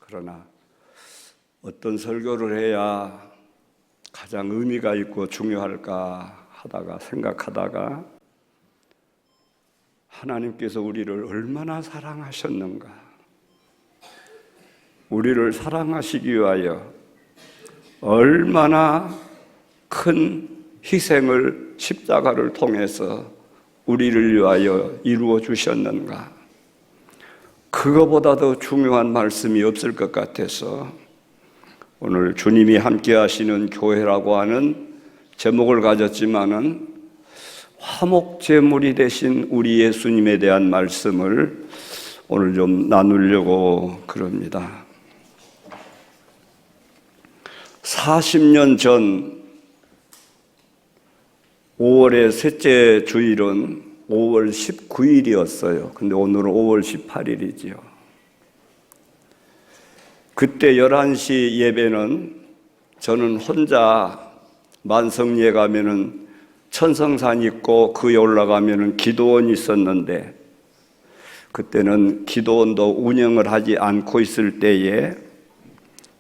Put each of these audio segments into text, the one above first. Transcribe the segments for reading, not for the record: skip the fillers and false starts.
그러나 어떤 설교를 해야 가장 의미가 있고 중요할까 생각하다가 하나님께서 우리를 얼마나 사랑하셨는가, 우리를 사랑하시기 위하여 얼마나 큰 희생을 십자가를 통해서 우리를 위하여 이루어 주셨는가, 그거보다 더 중요한 말씀이 없을 것 같아서 오늘 주님이 함께 하시는 교회라고 하는 제목을 가졌지만은 화목제물이 되신 우리 예수님에 대한 말씀을 오늘 좀 나누려고 그럽니다. 40년 전 5월의 셋째 주일은 5월 19일이었어요. 근데 오늘은 5월 18일이지요. 그때 11시 예배는 저는 혼자 만성리에 가면은 천성산 있고 그에 올라가면은 기도원이 있었는데, 그때는 기도원도 운영을 하지 않고 있을 때에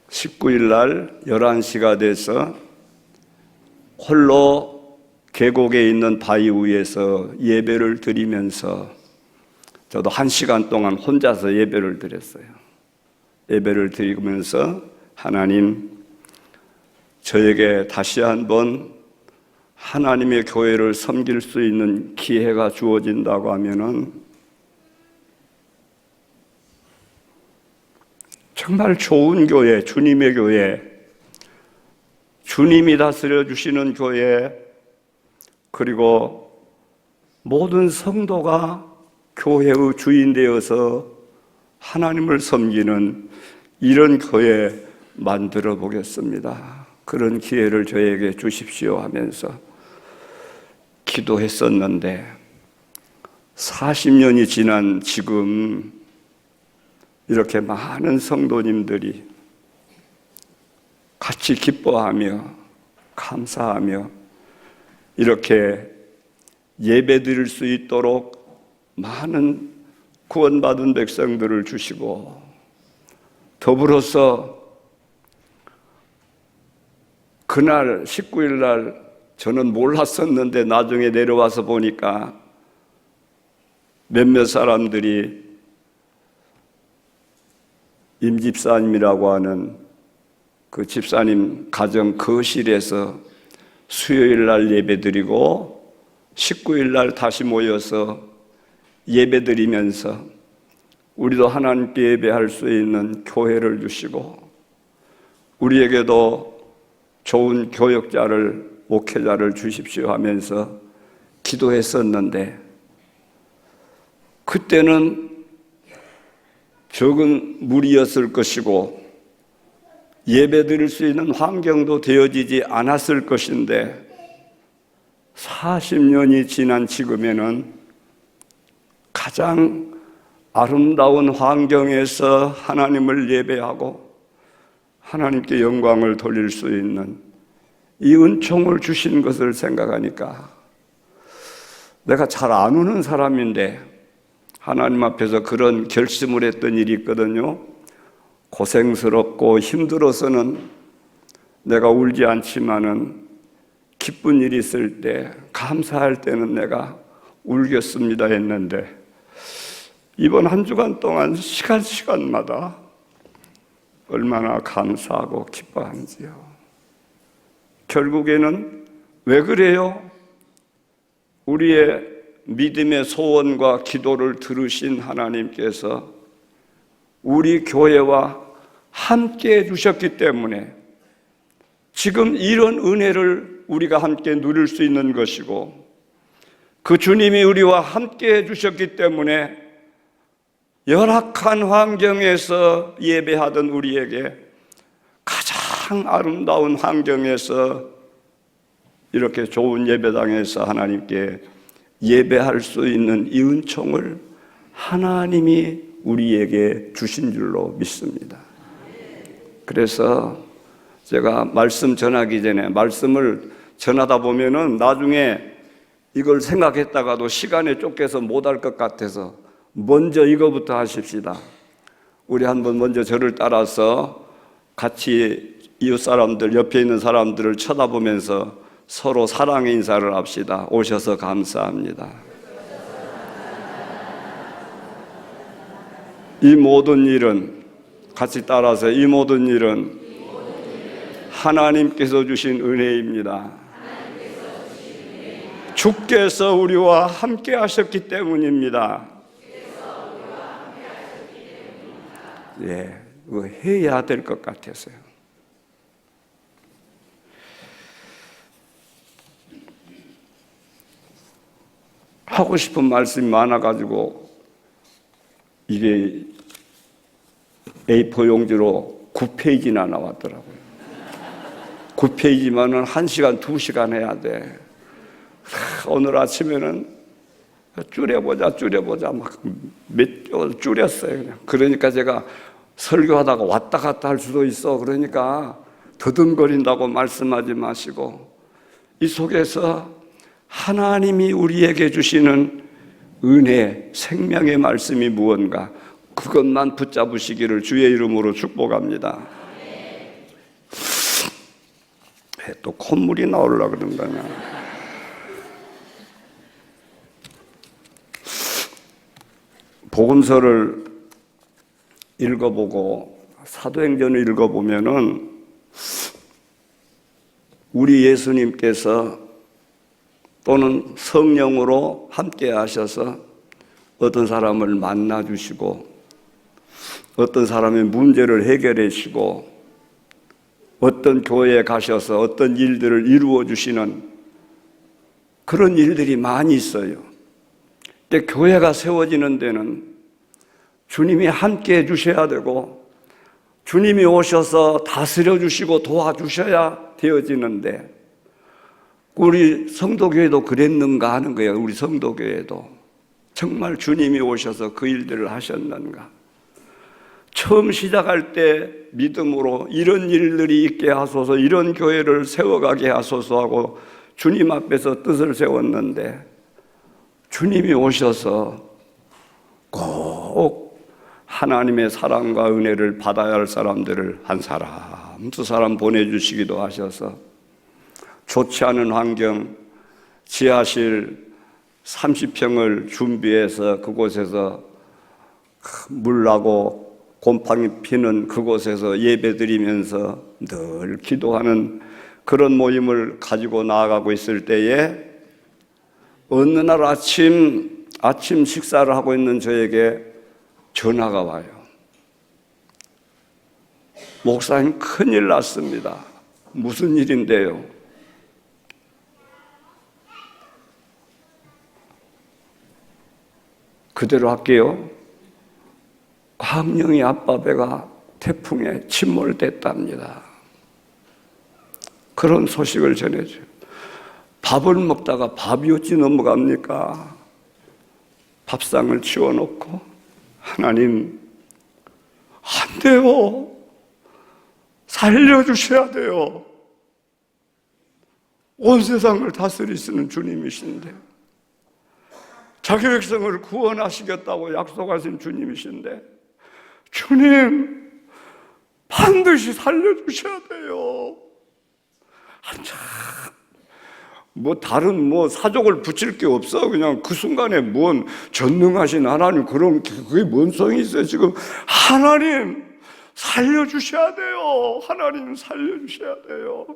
19일 날 11시가 돼서 홀로 계곡에 있는 바위 위에서 예배를 드리면서 저도 1시간 동안 혼자서 예배를 드렸어요. 예배를 드리면서 하나님, 저에게 다시 한번 하나님의 교회를 섬길 수 있는 기회가 주어진다고 하면은 정말 좋은 교회, 주님의 교회, 주님이 다스려 주시는 교회, 그리고 모든 성도가 교회의 주인 되어서 하나님을 섬기는 이런 교회 만들어 보겠습니다. 그런 기회를 저에게 주십시오 하면서 기도했었는데, 40년이 지난 지금 이렇게 많은 성도님들이 같이 기뻐하며 감사하며 이렇게 예배 드릴 수 있도록 많은 구원받은 백성들을 주시고, 더불어서 그날 19일 날 저는 몰랐었는데 나중에 내려와서 보니까 몇몇 사람들이 임 집사님이라고 하는 그 집사님 가정 거실에서 수요일 날 예배 드리고 19일 날 다시 모여서 예배 드리면서 우리도 하나님께 예배할 수 있는 교회를 주시고, 우리에게도 좋은 교역자를, 목회자를 주십시오 하면서 기도했었는데, 그때는 적은 무리였을 것이고 예배 드릴 수 있는 환경도 되어지지 않았을 것인데, 40년이 지난 지금에는 가장 아름다운 환경에서 하나님을 예배하고 하나님께 영광을 돌릴 수 있는 이 은총을 주신 것을 생각하니까, 내가 잘 안 우는 사람인데 하나님 앞에서 그런 결심을 했던 일이 있거든요. 고생스럽고 힘들어서는 내가 울지 않지만은 기쁜 일이 있을 때, 감사할 때는 내가 울겠습니다 했는데, 이번 한 주간 동안 시간마다 얼마나 감사하고 기뻐한지요. 결국에는 왜 그래요? 우리의 믿음의 소원과 기도를 들으신 하나님께서 우리 교회와 함께 해주셨기 때문에 지금 이런 은혜를 우리가 함께 누릴 수 있는 것이고, 그 주님이 우리와 함께 해주셨기 때문에 열악한 환경에서 예배하던 우리에게 가장 아름다운 환경에서 이렇게 좋은 예배당에서 하나님께 예배할 수 있는 이 은총을 하나님이 우리에게 주신 줄로 믿습니다. 그래서 제가 말씀 전하기 전에, 말씀을 전하다 보면은 나중에 이걸 생각했다가도 시간에 쫓겨서 못할 것 같아서 먼저 이거부터 하십시다. 우리 한번 먼저 저를 따라서 같이 이웃 사람들, 옆에 있는 사람들을 쳐다보면서 서로 사랑의 인사를 합시다. 오셔서 감사합니다. 이 모든 일은, 같이 따라서, 이 모든 일은 하나님께서 주신 은혜입니다. 주께서 우리와 함께 하셨기 때문입니다. 예, 이거 해야 될 것 같아서요. 하고 싶은 말씀이 많아가지고 이게 A4 용지로 9페이지나 나왔더라고요. 9페이지면은 1시간, 2시간 해야 돼. 오늘 아침에는 줄여보자 막 몇 줄 줄였어요. 그냥. 그러니까 제가 설교하다가 왔다 갔다 할 수도 있어. 그러니까 더듬거린다고 말씀하지 마시고 이 속에서 하나님이 우리에게 주시는 은혜, 생명의 말씀이 무언가 그것만 붙잡으시기를 주의 이름으로 축복합니다. 또 콧물이 나오려고 그런 거냐. 복음서를 읽어보고 사도행전을 읽어보면은 우리 예수님께서 또는 성령으로 함께 하셔서 어떤 사람을 만나주시고 어떤 사람의 문제를 해결해 주시고 어떤 교회에 가셔서 어떤 일들을 이루어 주시는 그런 일들이 많이 있어요. 근데 교회가 세워지는 데는 주님이 함께 해주셔야 되고 주님이 오셔서 다스려 주시고 도와주셔야 되어지는데 우리 성도교회도 그랬는가 하는 거예요. 우리 성도교회도 정말 주님이 오셔서 그 일들을 하셨는가. 처음 시작할 때 믿음으로 이런 일들이 있게 하소서, 이런 교회를 세워가게 하소서 하고 주님 앞에서 뜻을 세웠는데 주님이 오셔서 꼭 하나님의 사랑과 은혜를 받아야 할 사람들을 한 사람, 두 사람 보내주시기도 하셔서 좋지 않은 환경, 지하실 30평을 준비해서 그곳에서 물나고 곰팡이 피는 그곳에서 예배드리면서 늘 기도하는 그런 모임을 가지고 나아가고 있을 때에 어느 날 아침 식사를 하고 있는 저에게 전화가 와요. 목사님, 큰일 났습니다. 무슨 일인데요? 그대로 할게요. 광명이 아빠 배가 태풍에 침몰됐답니다. 그런 소식을 전해줘요. 밥을 먹다가 밥이 어찌 넘어갑니까? 밥상을 치워놓고 하나님, 안 돼요. 살려주셔야 돼요. 온 세상을 다스리시는 주님이신데 자기 백성을 구원하시겠다고 약속하신 주님이신데 주님, 반드시 살려주셔야 돼요. 한참 다른 사족을 붙일 게 없어. 그냥 그 순간에 뭔 전능하신 하나님 그런 그게 뭔 소용이 있어요. 지금 하나님 살려주셔야 돼요. 하나님 살려주셔야 돼요.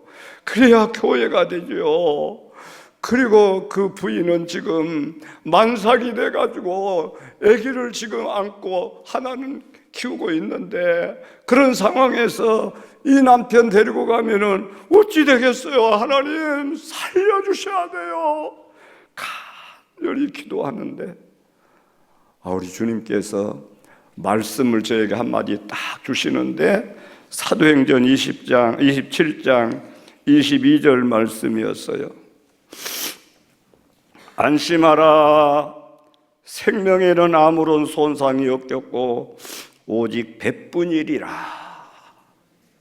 그래야 교회가 되죠. 그리고 그 부인은 지금 만삭이 돼가지고 아기를 지금 안고 하나는 키우고 있는데 그런 상황에서 이 남편 데리고 가면은 어찌 되겠어요? 하나님 살려주셔야 돼요. 간절히 기도하는데 우리 주님께서 말씀을 저에게 한마디 딱 주시는데 사도행전 27장 22절 말씀이었어요. 안심하라. 생명에는 아무런 손상이 없겠고 오직 배뿐이리라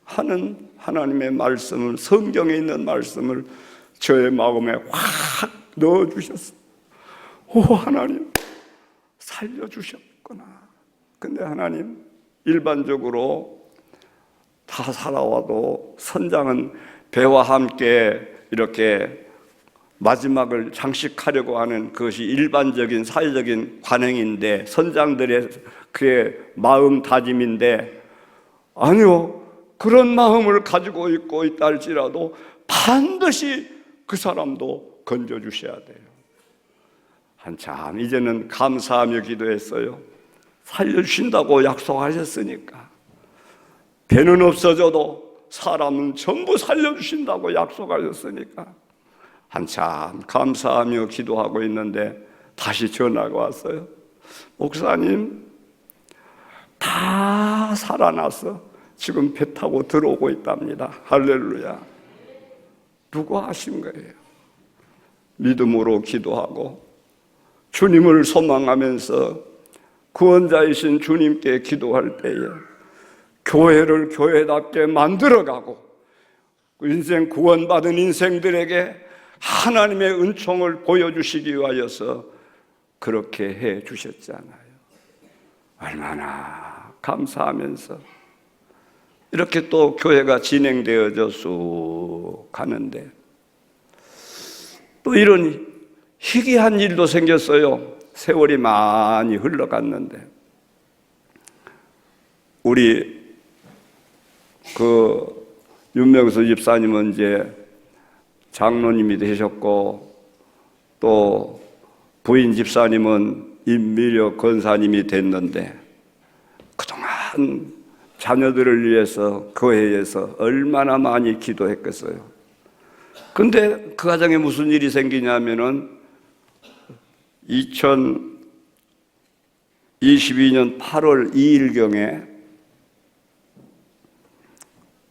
하는 하나님의 말씀을, 성경에 있는 말씀을 저의 마음에 확 넣어주셨어요. 오, 하나님 살려주셨구나. 근데 하나님, 일반적으로 다 살아와도 선장은 배와 함께 이렇게 마지막을 장식하려고 하는 그것이 일반적인 사회적인 관행인데, 선장들의 그의 마음다짐인데, 아니요, 그런 마음을 가지고 있다 할지라도 반드시 그 사람도 건져주셔야 돼요. 한참 이제는 감사하며 기도했어요. 살려주신다고 약속하셨으니까. 배는 없어져도 사람은 전부 살려주신다고 약속하셨으니까 한참 감사하며 기도하고 있는데 다시 전화가 왔어요. 목사님, 다 살아나서 지금 배 타고 들어오고 있답니다. 할렐루야. 누가 하신 거예요? 믿음으로 기도하고 주님을 소망하면서 구원자이신 주님께 기도할 때에 교회를 교회답게 만들어가고 인생 구원받은 인생들에게 하나님의 은총을 보여주시기 위하여서 그렇게 해 주셨잖아요. 얼마나 감사하면서 이렇게 또 교회가 진행되어져 쑥 가는데, 또 이런 희귀한 일도 생겼어요. 세월이 많이 흘러갔는데 우리 그 윤명수 집사님은 이제 장로님이 되셨고, 또 부인 집사님은 임미려 권사님이 됐는데, 그동안 자녀들을 위해서 교회에서 얼마나 많이 기도했겠어요. 근데 그 가정에 무슨 일이 생기냐면은 2022년 8월 2일경에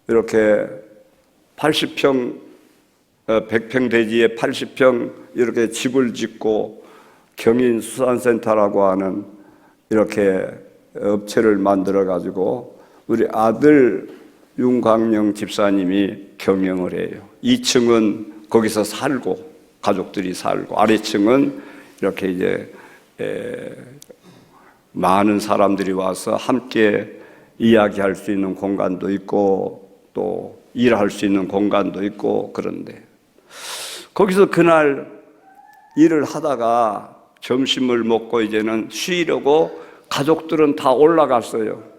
이렇게 80평 100평 대지에 80평 이렇게 집을 짓고 경인 수산센터라고 하는 이렇게 업체를 만들어 가지고 우리 아들 윤광영 집사님이 경영을 해요. 2층은 거기서 살고 가족들이 살고, 아래층은 이렇게 이제 많은 사람들이 와서 함께 이야기할 수 있는 공간도 있고 또 일할 수 있는 공간도 있고. 그런데 거기서 그날 일을 하다가 점심을 먹고 이제는 쉬려고 가족들은 다 올라갔어요.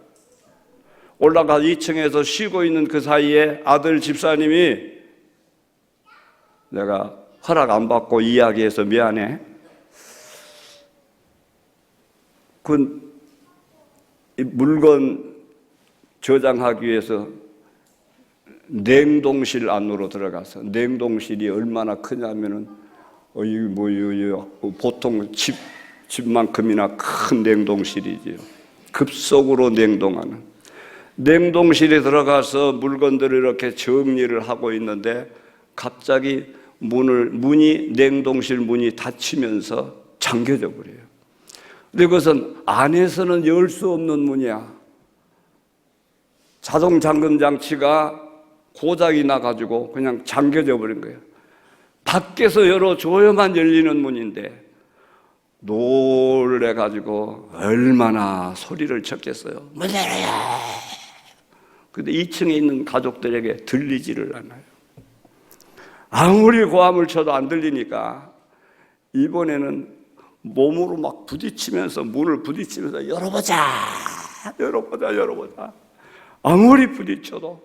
올라가 2층에서 쉬고 있는 그 사이에 아들 집사님이 내가 허락 안 받고 이야기해서 미안해. 그 물건 저장하기 위해서 냉동실 안으로 들어가서, 냉동실이 얼마나 크냐면은 보통 집만큼이나 큰 냉동실이지요. 급속으로 냉동하는 냉동실에 들어가서 물건들을 이렇게 정리를 하고 있는데 갑자기 문이 냉동실 문이 닫히면서 잠겨져 버려요. 근데 그것은 안에서는 열 수 없는 문이야. 자동 잠금 장치가 고장이 나가지고 그냥 잠겨져 버린 거예요. 밖에서 열어줘야만 열리는 문인데 놀래가지고 얼마나 소리를 쳤겠어요. 문 열어요. 근데 2층에 있는 가족들에게 들리지를 않아요. 아무리 고함을 쳐도 안 들리니까 이번에는 몸으로 막 부딪히면서, 문을 부딪히면서 열어보자. 아무리 부딪혀도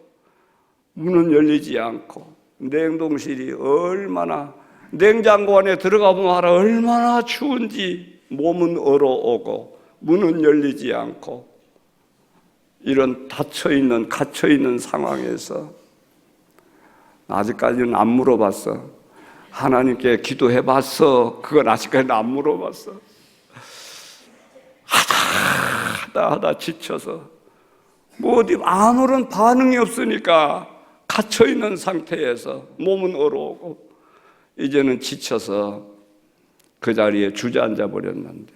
문은 열리지 않고, 냉동실이 얼마나, 냉장고 안에 들어가 보면 알아 얼마나 추운지. 몸은 얼어오고 문은 열리지 않고, 이런 갇혀있는 상황에서 아직까지는 안 물어봤어. 하나님께 기도해봤어. 그건 아직까지는 안 물어봤어. 하다 지쳐서 뭐 어디 아무런 반응이 없으니까 갇혀있는 상태에서 몸은 얼어오고 이제는 지쳐서 그 자리에 주저앉아 버렸는데,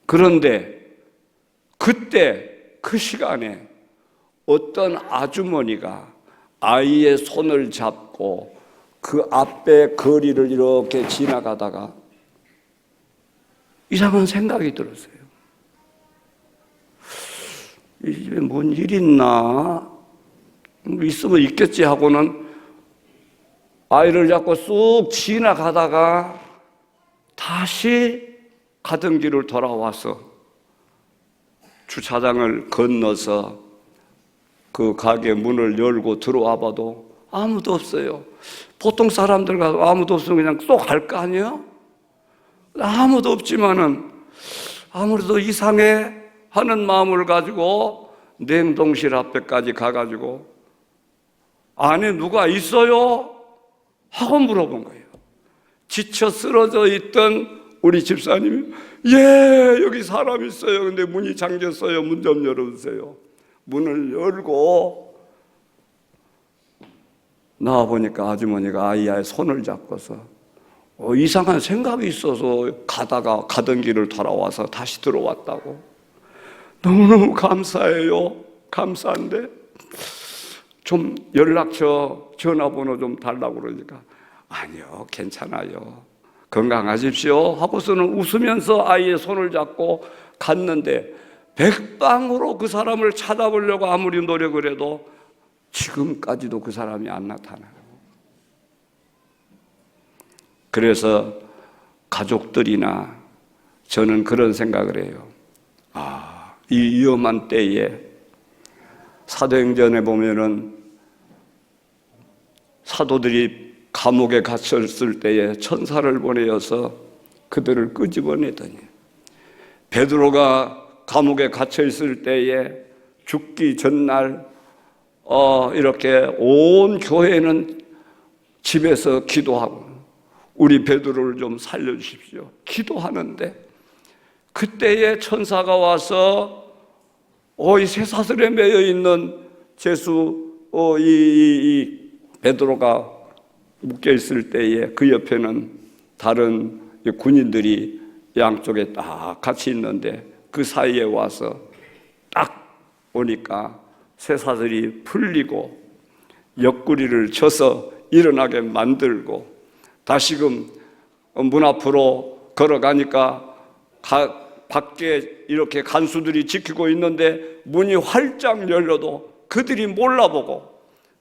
그런데 그때 그 시간에 어떤 아주머니가 아이의 손을 잡고 그 앞에 거리를 이렇게 지나가다가 이상한 생각이 들었어요. 이 집에 뭔 일 있나? 있으면 있겠지 하고는 아이를 잡고 쑥 지나가다가 다시 가던 길을 돌아와서 주차장을 건너서 그 가게 문을 열고 들어와 봐도 아무도 없어요. 보통 사람들 가도 아무도 없으면 그냥 쏙 갈 거 아니에요? 아무도 없지만은 아무래도 이상해 하는 마음을 가지고 냉동실 앞에까지 가가지고 안에 누가 있어요? 하고 물어본 거예요. 지쳐 쓰러져 있던 우리 집사님이 예, 여기 사람 있어요. 근데 문이 잠겼어요. 문 좀 열어주세요. 문을 열고 나와보니까 아주머니가 아이의 손을 잡고서 이상한 생각이 있어서 가던 길을 돌아와서 다시 들어왔다고. 너무너무 감사해요. 감사한데 좀 연락처 전화번호 좀 달라고 그러니까 아니요, 괜찮아요. 건강하십시오 하고서는 웃으면서 아이의 손을 잡고 갔는데 백방으로 그 사람을 찾아보려고 아무리 노력을 해도 지금까지도 그 사람이 안 나타나요. 그래서 가족들이나 저는 그런 생각을 해요. 이 위험한 때에 사도행전에 보면은 사도들이 감옥에 갇혔을 때에 천사를 보내어서 그들을 끄집어내더니 베드로가 감옥에 갇혀 있을 때에 죽기 전날 이렇게 온 교회는 집에서 기도하고 우리 베드로를 좀 살려주십시오 기도하는데 그때에 천사가 와서 이 쇠사슬에 매여 있는 이 베드로가 묶여 있을 때에 그 옆에는 다른 군인들이 양쪽에 딱 같이 있는데 그 사이에 와서 딱 보니까 쇠사슬이 풀리고 옆구리를 쳐서 일어나게 만들고 다시금 문 앞으로 걸어가니까 밖에 이렇게 간수들이 지키고 있는데 문이 활짝 열려도 그들이 몰라보고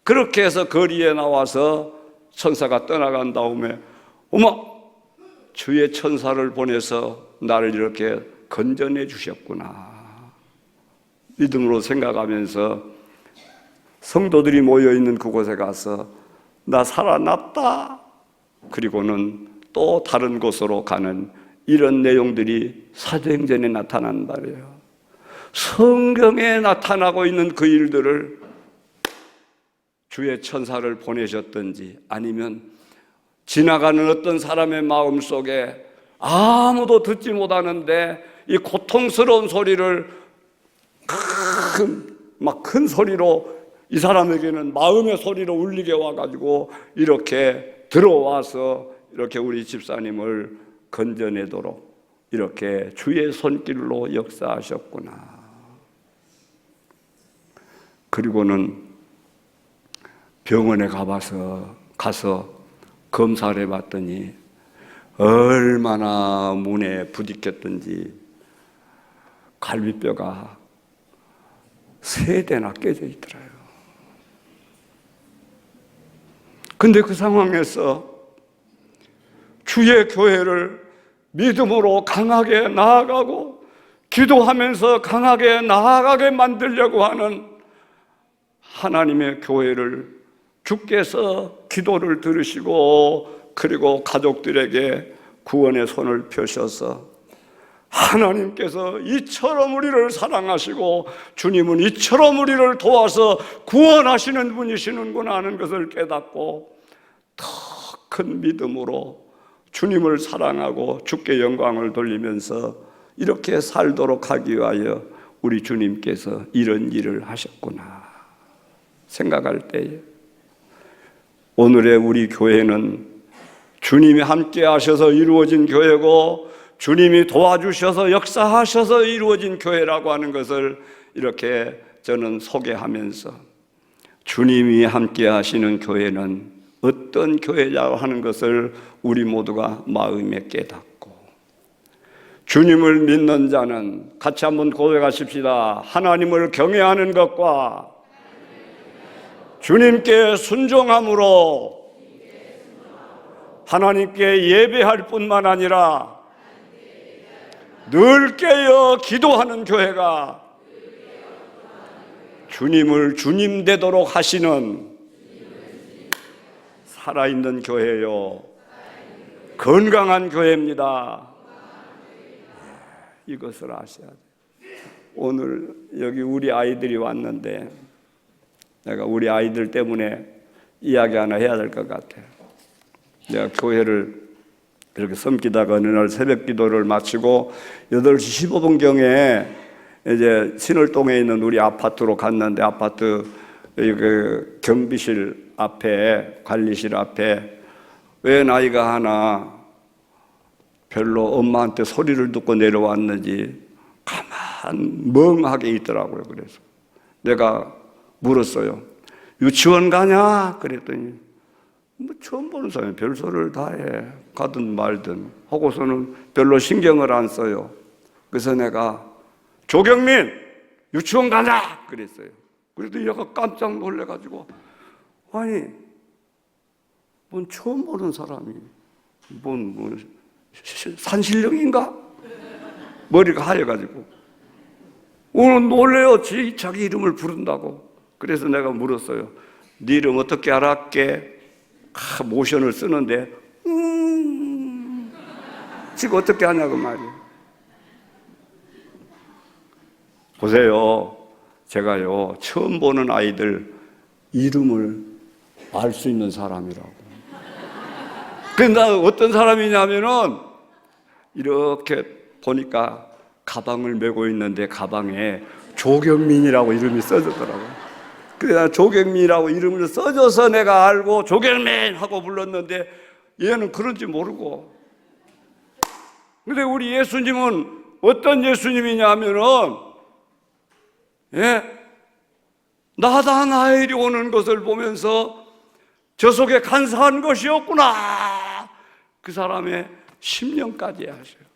그렇게 해서 거리에 나와서 천사가 떠나간 다음에 어머, 주의 천사를 보내서 나를 이렇게 건져내 주셨구나 믿음으로 생각하면서 성도들이 모여있는 그곳에 가서 나 살아났다 그리고는 또 다른 곳으로 가는 이런 내용들이 사도행전에 나타난 말이에요. 성경에 나타나고 있는 그 일들을 주의 천사를 보내셨든지 아니면 지나가는 어떤 사람의 마음속에 아무도 듣지 못하는데 이 고통스러운 소리를 큰 소리로 이 사람에게는 마음의 소리로 울리게 와가지고 이렇게 들어와서 이렇게 우리 집사님을 건져내도록 이렇게 주의 손길로 역사하셨구나. 그리고는 병원에 가서 검사를 해봤더니 얼마나 문에 부딪혔던지 갈비뼈가 3대나 깨져 있더라요. 근데 그 상황에서 주의 교회를 믿음으로 강하게 나아가고 기도하면서 강하게 나아가게 만들려고 하는 하나님의 교회를 주께서 기도를 들으시고 그리고 가족들에게 구원의 손을 펴셔서 하나님께서 이처럼 우리를 사랑하시고 주님은 이처럼 우리를 도와서 구원하시는 분이시는구나 하는 것을 깨닫고 더 큰 믿음으로 주님을 사랑하고 주께 영광을 돌리면서 이렇게 살도록 하기 위하여 우리 주님께서 이런 일을 하셨구나 생각할 때에 오늘의 우리 교회는 주님이 함께 하셔서 이루어진 교회고 주님이 도와주셔서 역사하셔서 이루어진 교회라고 하는 것을 이렇게 저는 소개하면서 주님이 함께 하시는 교회는 어떤 교회라고 하는 것을 우리 모두가 마음에 깨닫고 주님을 믿는 자는 같이 한번 고백하십시다. 하나님을 경외하는 것과 주님께 순종함으로 하나님께 예배할 뿐만 아니라 늘 깨어 기도하는 교회가 주님을 주님 되도록 하시는 살아있는 교회요, 건강한 교회입니다. 이것을 아셔야 돼요. 오늘 여기 우리 아이들이 왔는데 내가 우리 아이들 때문에 이야기 하나 해야 될 것 같아요. 내가 교회를 이렇게 섬기다가 어느 날 새벽 기도를 마치고 8시 15분경에 이제 신월동에 있는 우리 아파트로 갔는데, 아파트 그 경비실 앞에, 관리실 앞에 웬 아이가 하나 별로 엄마한테 소리를 듣고 내려왔는지 가만 멍하게 있더라고요. 그래서 내가 물었어요. 유치원 가냐? 그랬더니 뭐 처음 보는 사람이 별소리를 다 해. 가든 말든 하고서는 별로 신경을 안 써요. 그래서 내가 조경민 유치원 가자 그랬어요. 그래도 얘가 깜짝 놀래가지고, 아니 뭔 처음 보는 사람이 뭔 산신령인가? 머리가 하얘가지고 오늘 놀래요. 자기 이름을 부른다고. 그래서 내가 물었어요. 네 이름 어떻게 알았게? 모션을 쓰는데 지금 어떻게 하냐고 말이에요. 보세요. 제가요 처음 보는 아이들 이름을 알 수 있는 사람이라고. 근데 나 어떤 사람이냐면은 이렇게 보니까 가방을 메고 있는데 가방에 조경민이라고 이름이 써졌더라고요. 그래서 조경민이라고 이름을 써줘서 내가 알고 조경민 하고 불렀는데 얘는 그런지 모르고. 근데 우리 예수님은 어떤 예수님이냐 하면은, 나다나엘이 오는 것을 보면서 저 속에 간사한 것이 없구나, 그 사람의 심령까지 하셔요.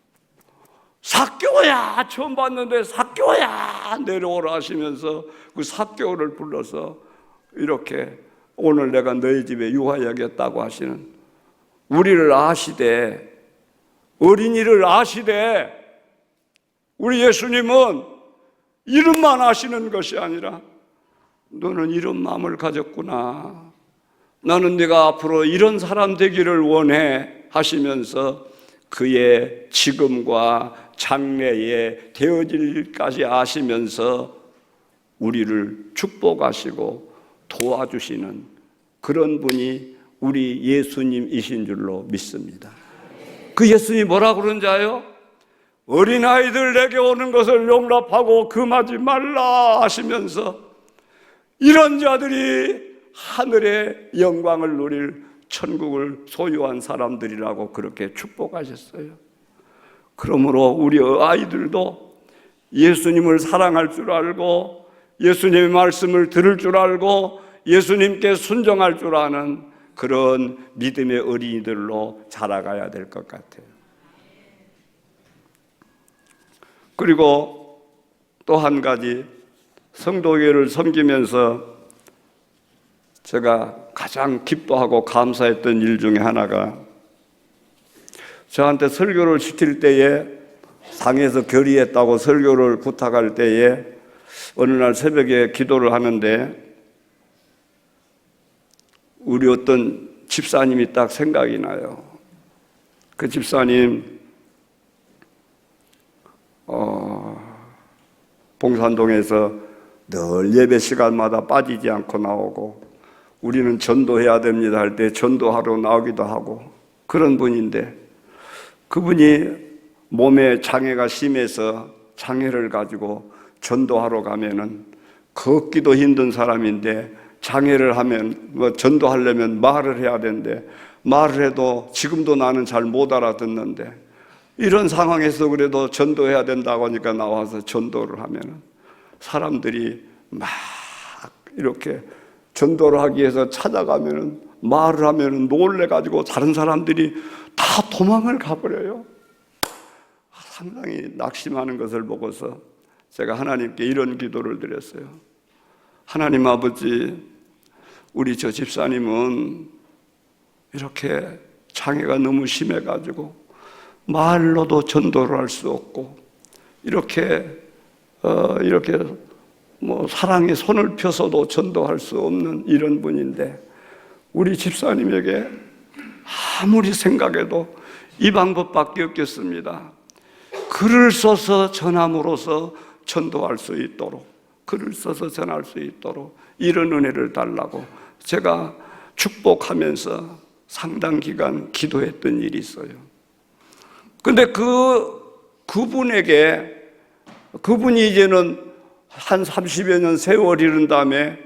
삭개오야, 처음 봤는데 삭개오야 내려오라 하시면서 그 삭개오를 불러서 이렇게 오늘 내가 너희 집에 유하여겼다고 하시는, 우리를 아시되, 어린이를 아시되, 우리 예수님은 이름만 아시는 것이 아니라 너는 이런 마음을 가졌구나, 나는 네가 앞으로 이런 사람 되기를 원해 하시면서 그의 지금과 장래에 되어질 일까지 아시면서 우리를 축복하시고 도와주시는 그런 분이 우리 예수님이신 줄로 믿습니다. 그 예수님이 뭐라고 그런지 아요? 어린아이들 내게 오는 것을 용납하고 금하지 말라 하시면서 이런 자들이 하늘의 영광을 누릴 천국을 소유한 사람들이라고 그렇게 축복하셨어요. 그러므로 우리 아이들도 예수님을 사랑할 줄 알고 예수님의 말씀을 들을 줄 알고 예수님께 순종할 줄 아는 그런 믿음의 어린이들로 자라가야 될 것 같아요. 그리고 또 한 가지, 성도교회를 섬기면서 제가 가장 기뻐하고 감사했던 일 중에 하나가, 저한테 설교를 시킬 때에 상에서 결의했다고 설교를 부탁할 때에 어느 날 새벽에 기도를 하는데 우리 어떤 집사님이 딱 생각이 나요. 그 집사님 봉산동에서 늘 예배 시간마다 빠지지 않고 나오고, 우리는 전도해야 됩니다 할 때 전도하러 나오기도 하고 그런 분인데, 그분이 몸에 장애가 심해서 장애를 가지고 전도하러 가면은 걷기도 힘든 사람인데, 장애를 하면 전도하려면 말을 해야 되는데 말을 해도 지금도 나는 잘 못 알아듣는데, 이런 상황에서 그래도 전도해야 된다고 하니까 나와서 전도를 하면은 사람들이 막 이렇게 전도를 하기 위해서 찾아가면은 말을 하면은 놀래가지고 다른 사람들이 다 도망을 가버려요. 상당히 낙심하는 것을 보고서 제가 하나님께 이런 기도를 드렸어요. 하나님 아버지, 우리 저 집사님은 이렇게 장애가 너무 심해가지고 말로도 전도를 할 수 없고 이렇게 사랑의 손을 펴서도 전도할 수 없는 이런 분인데 우리 집사님에게 아무리 생각해도 이 방법밖에 없겠습니다. 글을 써서 전함으로써 전도할 수 있도록, 글을 써서 전할 수 있도록 이런 은혜를 달라고 제가 축복하면서 상당 기간 기도했던 일이 있어요. 근데 그분이 이제는 한 30여 년 세월 이른 다음에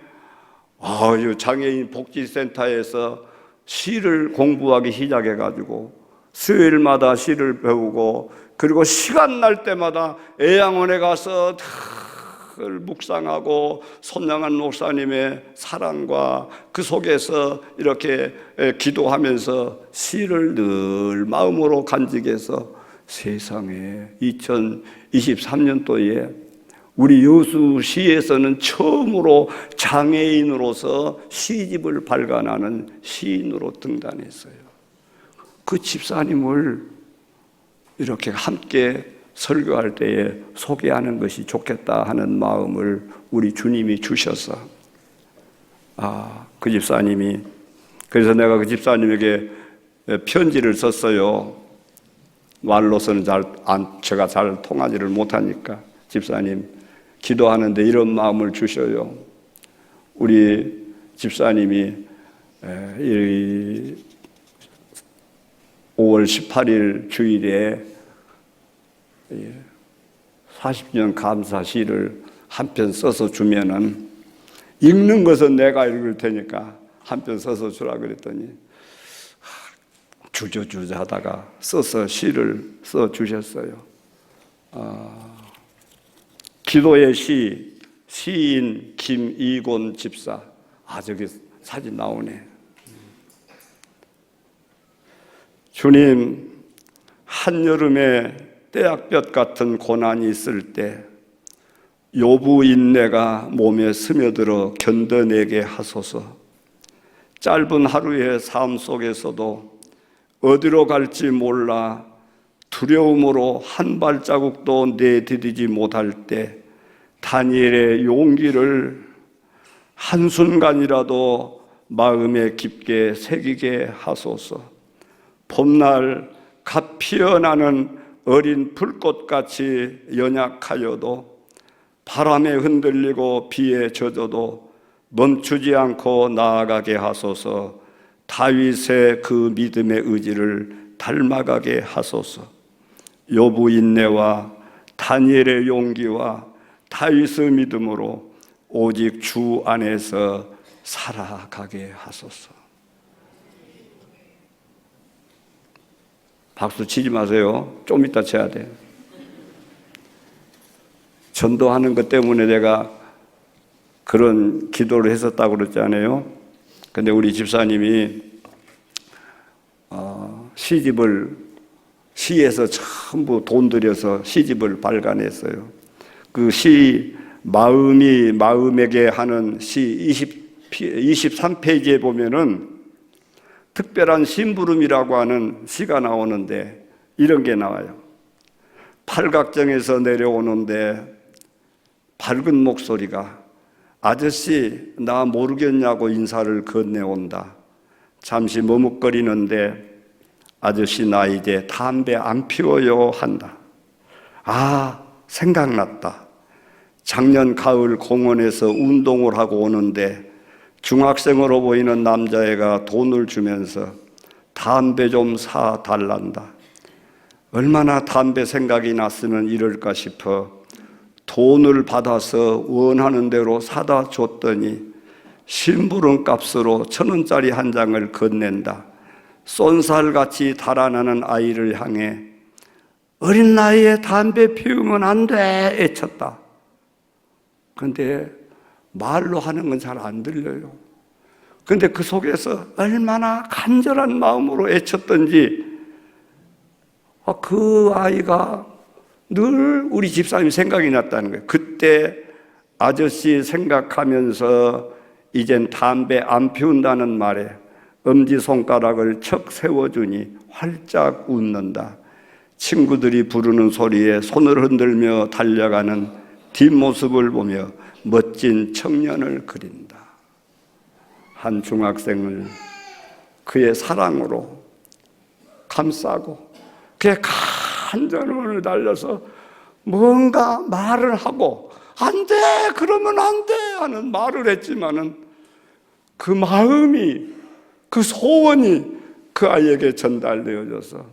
장애인 복지센터에서 시를 공부하기 시작해가지고 수요일마다 시를 배우고 그리고 시간 날 때마다 애양원에 가서 늘 묵상하고 손양한 목사님의 사랑과 그 속에서 이렇게 기도하면서 시를 늘 마음으로 간직해서 세상에 2023년도에 우리 여수시에서는 처음으로 장애인으로서 시집을 발간하는 시인으로 등단했어요. 그 집사님을 이렇게 함께 설교할 때에 소개하는 것이 좋겠다 하는 마음을 우리 주님이 주셔서 그 집사님이, 그래서 내가 그 집사님에게 편지를 썼어요. 말로서는 제가 잘 통하지를 못하니까 집사님 기도하는데 이런 마음을 주셔요. 우리 집사님이 5월 18일 주일에 40년 감사시를 한 편 써서 주면은 읽는 것은 내가 읽을 테니까 한 편 써서 주라 그랬더니 주저주저 하다가 써서 시를 써 주셨어요. 기도의 시인 김이곤 집사. 저기 사진 나오네. 주님, 한여름에 떼약볕 같은 고난이 있을 때 요부 인내가 몸에 스며들어 견뎌내게 하소서. 짧은 하루의 삶 속에서도 어디로 갈지 몰라 두려움으로 한 발자국도 내디디지 못할 때 다니엘의 용기를 한순간이라도 마음에 깊게 새기게 하소서. 봄날 갓 피어나는 어린 불꽃같이 연약하여도 바람에 흔들리고 비에 젖어도 멈추지 않고 나아가게 하소서. 다윗의 그 믿음의 의지를 닮아가게 하소서. 욥의 인내와 다니엘의 용기와 다윗의 믿음으로 오직 주 안에서 살아가게 하소서. 박수 치지 마세요. 좀 이따 쳐야 돼. 전도하는 것 때문에 내가 그런 기도를 했었다고 그랬잖아요. 근데 우리 집사님이 시에서 전부 돈 들여서 시집을 발간했어요. 그 시 마음이 마음에게 하는 시 23페이지에 보면은 특별한 심부름이라고 하는 시가 나오는데 이런 게 나와요. 팔각정에서 내려오는데 밝은 목소리가 아저씨 나 모르겠냐고 인사를 건네온다. 잠시 머뭇거리는데 아저씨 나 이제 담배 안 피워요 한다. 생각났다. 작년 가을 공원에서 운동을 하고 오는데 중학생으로 보이는 남자애가 돈을 주면서 담배 좀 사 달란다. 얼마나 담배 생각이 났으면 이럴까 싶어 돈을 받아서 원하는 대로 사다 줬더니 심부름 값으로 1,000원짜리 한 장을 건넨다. 쏜살같이 달아나는 아이를 향해 어린 나이에 담배 피우면 안 돼 애쳤다. 그런데 말로 하는 건 잘 안 들려요. 그런데 그 속에서 얼마나 간절한 마음으로 애쳤던지 그 아이가 늘 우리 집사님이 생각이 났다는 거예요. 그때 아저씨 생각하면서 이젠 담배 안 피운다는 말에 엄지손가락을 척 세워주니 활짝 웃는다. 친구들이 부르는 소리에 손을 흔들며 달려가는 뒷모습을 보며 멋진 청년을 그린다. 한 중학생을 그의 사랑으로 감싸고 그의 간절함을 달려서 뭔가 말을 하고 안 돼, 그러면 안 돼 하는 말을 했지만은 그 마음이, 그 소원이 그 아이에게 전달되어져서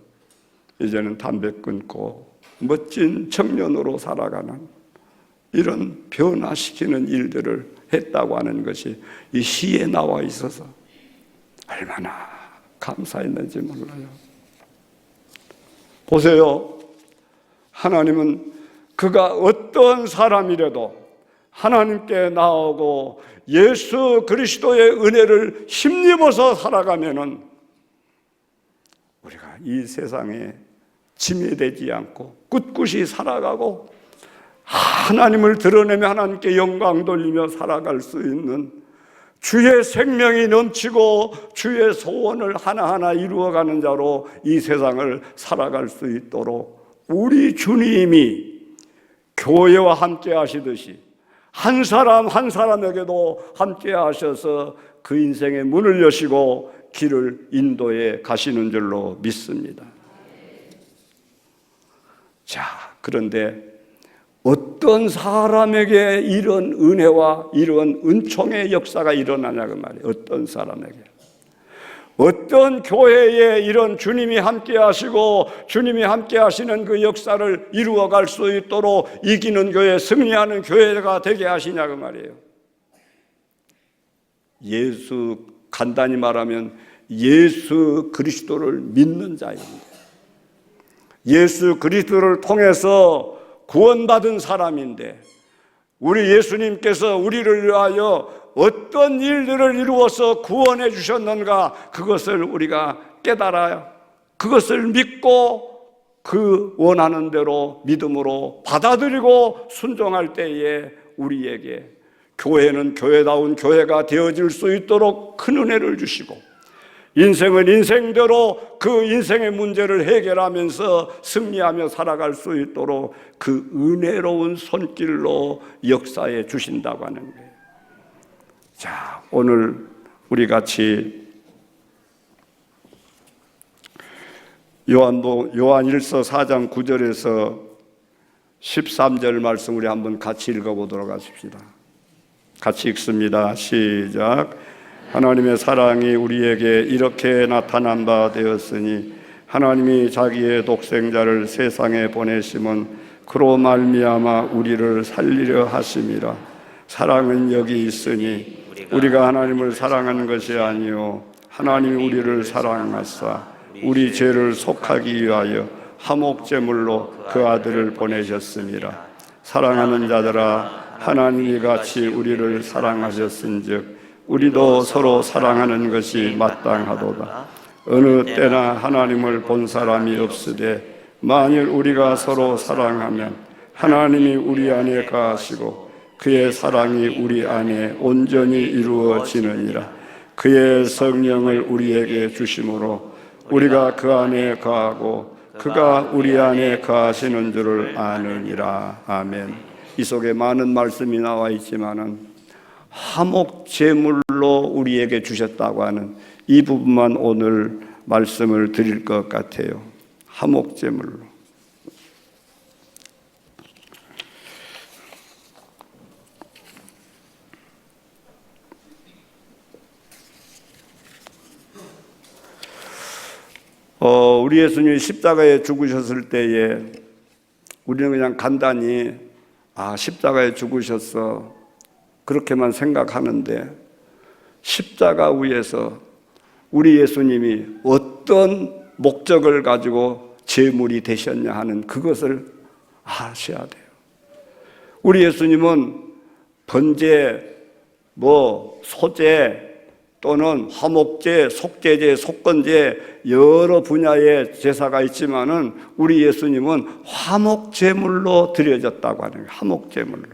이제는 담배 끊고 멋진 청년으로 살아가는 이런 변화시키는 일들을 했다고 하는 것이 이 시에 나와 있어서 얼마나 감사했는지 몰라요. 보세요. 하나님은 그가 어떤 사람이라도 하나님께 나오고 예수 그리스도의 은혜를 힘입어서 살아가면은 우리가 이 세상에 짐이 되지 않고 꿋꿋이 살아가고 하나님을 드러내며 하나님께 영광 돌리며 살아갈 수 있는 주의 생명이 넘치고 주의 소원을 하나하나 이루어가는 자로 이 세상을 살아갈 수 있도록 우리 주님이 교회와 함께 하시듯이 한 사람 한 사람에게도 함께 하셔서 그 인생의 문을 여시고 길을 인도해 가시는 줄로 믿습니다. 자, 그런데 어떤 사람에게 이런 은혜와 이런 은총의 역사가 일어나냐 그 말이에요. 어떤 사람에게, 어떤 교회에 이런 주님이 함께 하시고 주님이 함께 하시는 그 역사를 이루어갈 수 있도록 이기는 교회, 승리하는 교회가 되게 하시냐 그 말이에요. 예수, 간단히 말하면 예수 그리스도를 믿는 자입니다. 예수 그리스도를 통해서 구원받은 사람인데 우리 예수님께서 우리를 위하여 어떤 일들을 이루어서 구원해 주셨는가, 그것을 우리가 깨달아야 그것을 믿고 그 원하는 대로 믿음으로 받아들이고 순종할 때에 우리에게 교회는 교회다운 교회가 되어질 수 있도록 큰 은혜를 주시고 인생은 인생대로 그 인생의 문제를 해결하면서 승리하며 살아갈 수 있도록 그 은혜로운 손길로 역사해 주신다고 하는 거예요. 자, 오늘 우리 같이 요한일서 4장 9절에서 13절 말씀 우리 한번 같이 읽어보도록 하십시다. 같이 읽습니다. 시작. 하나님의 사랑이 우리에게 이렇게 나타난 바 되었으니 하나님이 자기의 독생자를 세상에 보내심은 그로 말미암아 우리를 살리려 하심이라. 사랑은 여기 있으니 우리가 하나님을 사랑하는 것이 아니요 하나님이 우리를 사랑하사 우리 죄를 속하기 위하여 화목제물로 그 아들을 보내셨습니다. 사랑하는 자들아, 하나님이 같이 우리를 사랑하셨은즉 우리도 서로 사랑하는 것이 마땅하도다. 어느 때나 하나님을 본 사람이 없으되 만일 우리가 서로 사랑하면 하나님이 우리 안에 거하시고 그의 사랑이 우리 안에 온전히 이루어지느니라. 그의 성령을 우리에게 주심으로 우리가 그 안에 거하고 그가 우리 안에 거하시는 줄을 아느니라. 아멘. 이 속에 많은 말씀이 나와 있지만은 화목 제물로 우리에게 주셨다고 하는 이 부분만 오늘 말씀을 드릴 것 같아요. 화목 제물로. 우리 예수님이 십자가에 죽으셨을 때에 우리는 그냥 간단히 십자가에 죽으셨어 그렇게만 생각하는데 십자가 위에서 우리 예수님이 어떤 목적을 가지고 제물이 되셨냐 하는 그것을 아셔야 돼요. 우리 예수님은 번제, 소제, 또는 화목제, 속죄제, 속건제 여러 분야의 제사가 있지만은 우리 예수님은 화목제물로 드려졌다고 하는 거예요. 화목제물로.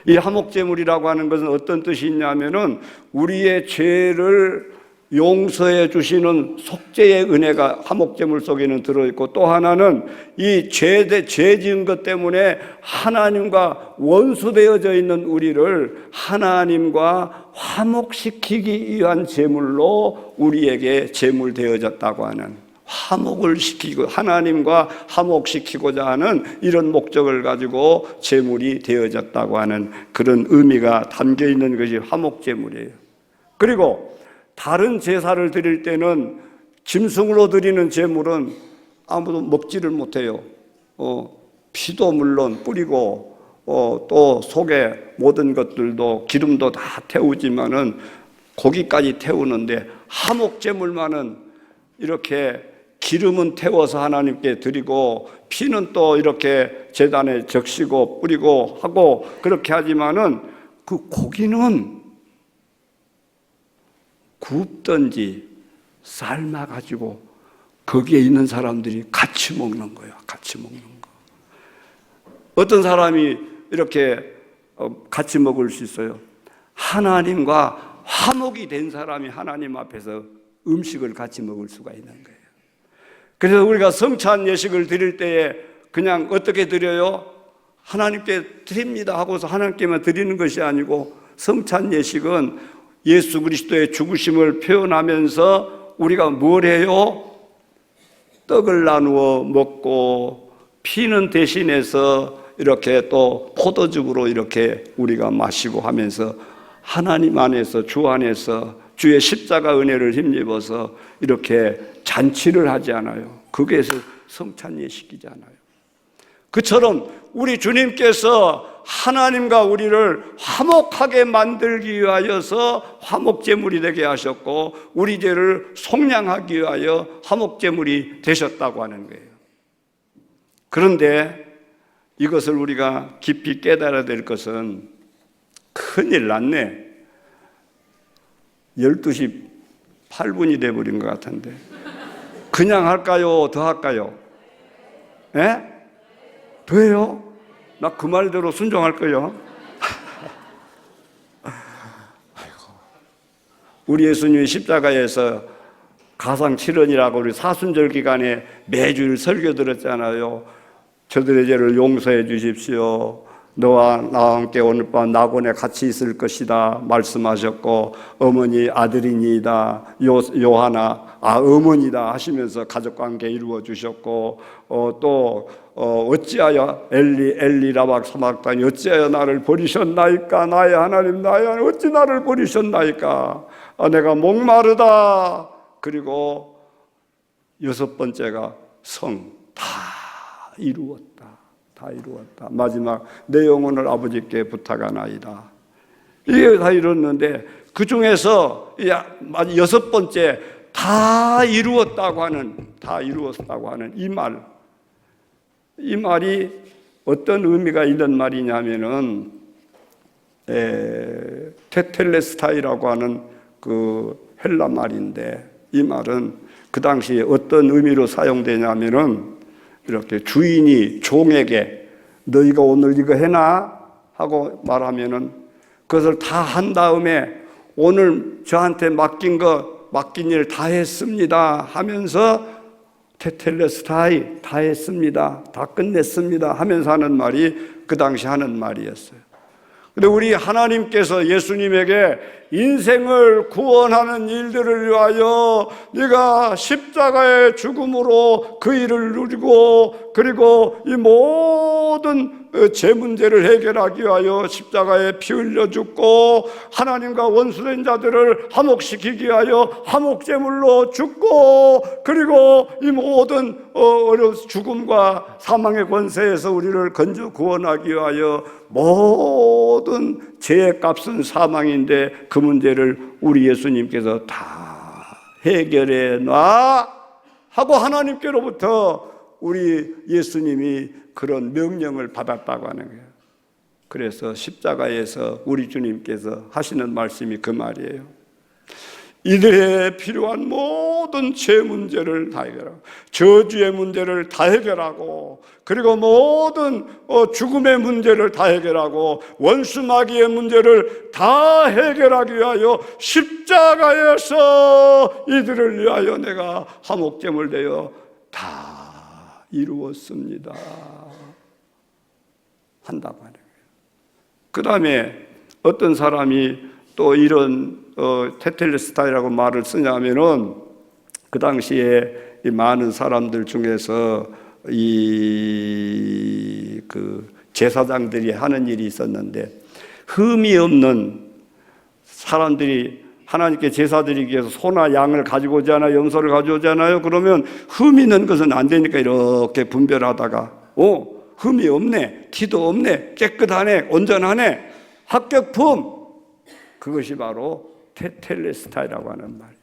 이 화목제물이라고 하는 것은 어떤 뜻이 있냐면은 우리의 죄를 용서해 주시는 속죄의 은혜가 화목제물 속에는 들어있고, 또 하나는 이 죄 지은 것 때문에 하나님과 원수되어져 있는 우리를 하나님과 화목시키기 위한 제물로 우리에게 제물되어졌다고 하는, 화목을 시키고 하나님과 화목시키고자 하는 이런 목적을 가지고 제물이 되어졌다고 하는 그런 의미가 담겨 있는 것이 화목제물이에요. 그리고 다른 제사를 드릴 때는 짐승으로 드리는 제물은 아무도 먹지를 못해요. 피도 물론 뿌리고 또 속에 모든 것들도 기름도 다 태우지만은 고기까지 태우는데, 화목제물만은 이렇게 기름은 태워서 하나님께 드리고 피는 또 이렇게 제단에 적시고 뿌리고 하고 그렇게 하지만은 그 고기는 굽든지 삶아가지고 거기에 있는 사람들이 같이 먹는 거예요. 같이 먹는 거. 어떤 사람이 이렇게 같이 먹을 수 있어요? 하나님과 화목이 된 사람이 하나님 앞에서 음식을 같이 먹을 수가 있는 거예요. 그래서 우리가 성찬 예식을 드릴 때에 그냥 어떻게 드려요? 하나님께 드립니다 하고서 하나님께만 드리는 것이 아니고, 성찬 예식은 예수 그리스도의 죽으심을 표현하면서 우리가 뭘 해요? 떡을 나누어 먹고 피는 대신해서 이렇게 또 포도즙으로 이렇게 우리가 마시고 하면서 하나님 안에서, 주 안에서 주의 십자가 은혜를 힘입어서 이렇게 잔치를 하지 않아요. 그게서 성찬 예식이잖아요. 그처럼 우리 주님께서 하나님과 우리를 화목하게 만들기 위하여서 화목제물이 되게 하셨고, 우리 죄를 속량하기 위하여 화목제물이 되셨다고 하는 거예요. 그런데 이것을 우리가 깊이 깨달아야 될 것은, 큰일 났네, 12시 8분이 돼버린 것 같은데 그냥 할까요? 더 할까요? 예? 더 해요? 나 그 말대로 순종할 거예요. 우리 예수님이 십자가에서 가상칠언이라고 우리 사순절 기간에 매주일 설교 들었잖아요. 저들의 죄를 용서해 주십시오. 너와 나와 함께 오늘 밤 낙원에 같이 있을 것이다 말씀하셨고, 어머니 아들이니이다, 요하나 어머니다 하시면서 가족관계 이루어 주셨고, 또 어찌하여 엘리 라박 사막다니 어찌하여 나를 버리셨나이까, 나의 하나님 나의 하나님 어찌 나를 버리셨나이까, 내가 목마르다. 그리고 여섯 번째가 다 이루었다. 다 이루었다. 마지막 내 영혼을 아버지께 부탁하나이다. 이게 다 이뤘는데, 그 중에서 여섯 번째 다 이루었다고 하는 이 말이 어떤 의미가 있는 말이냐면은 테텔레스타이라고 하는 그 헬라 말인데, 이 말은 그 당시에 어떤 의미로 사용되냐면은 이렇게 주인이 종에게 너희가 오늘 이거 해놔 하고 말하면은 그것을 다 한 다음에 오늘 저한테 맡긴 일 다 했습니다 하면서 테텔레스타이 다 했습니다, 다 끝냈습니다 하면서 하는 말이 그 당시 하는 말이었어요. 근데 우리 하나님께서 예수님에게 인생을 구원하는 일들을 위하여 네가 십자가의 죽음으로 그 일을 누리고, 그리고 이 모든 제 문제를 해결하기 위하여 십자가에 피 흘려 죽고, 하나님과 원수된 자들을 화목시키기 위하여 화목제물로 죽고, 그리고 이 모든 죽음과 사망의 권세에서 우리를 건져 구원하기 위하여 모든 죄의 값은 사망인데 그 문제를 우리 예수님께서 다 해결해 놔 하고 하나님께로부터 우리 예수님이 그런 명령을 받았다고 하는 거예요. 그래서 십자가에서 우리 주님께서 하시는 말씀이 그 말이에요. 이들의 필요한 모든 죄 문제를 다 해결하고, 저주의 문제를 다 해결하고, 그리고 모든 죽음의 문제를 다 해결하고, 원수 마귀의 문제를 다 해결하기 위하여 십자가에서 이들을 위하여 내가 화목제물 되어 다 이루었습니다 한다고 하는 거예요. 그 다음에 어떤 사람이 또 이런 테텔레스타이라고 말을 쓰냐면은, 그 당시에 이 많은 사람들 중에서 그 제사장들이 하는 일이 있었는데, 흠이 없는 사람들이 하나님께 제사 드리기 위해서 소나 양을 가지고 오잖아요. 염소를 가져오잖아요. 그러면 흠 있는 것은 안 되니까 이렇게 분별하다가, 흠이 없네, 티도 없네, 깨끗하네, 온전하네, 합격품, 그것이 바로 테텔레스타이라고 하는 말이에요.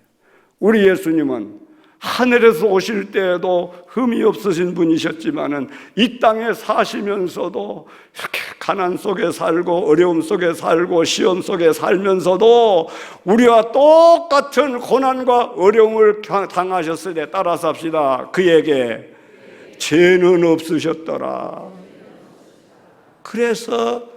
우리 예수님은 하늘에서 오실 때에도 흠이 없으신 분이셨지만은 이 땅에 사시면서도 이렇게 가난 속에 살고 어려움 속에 살고 시험 속에 살면서도 우리와 똑같은 고난과 어려움을 당하셨으되, 따라서 합시다. 그에게 죄는 없으셨더라. 그래서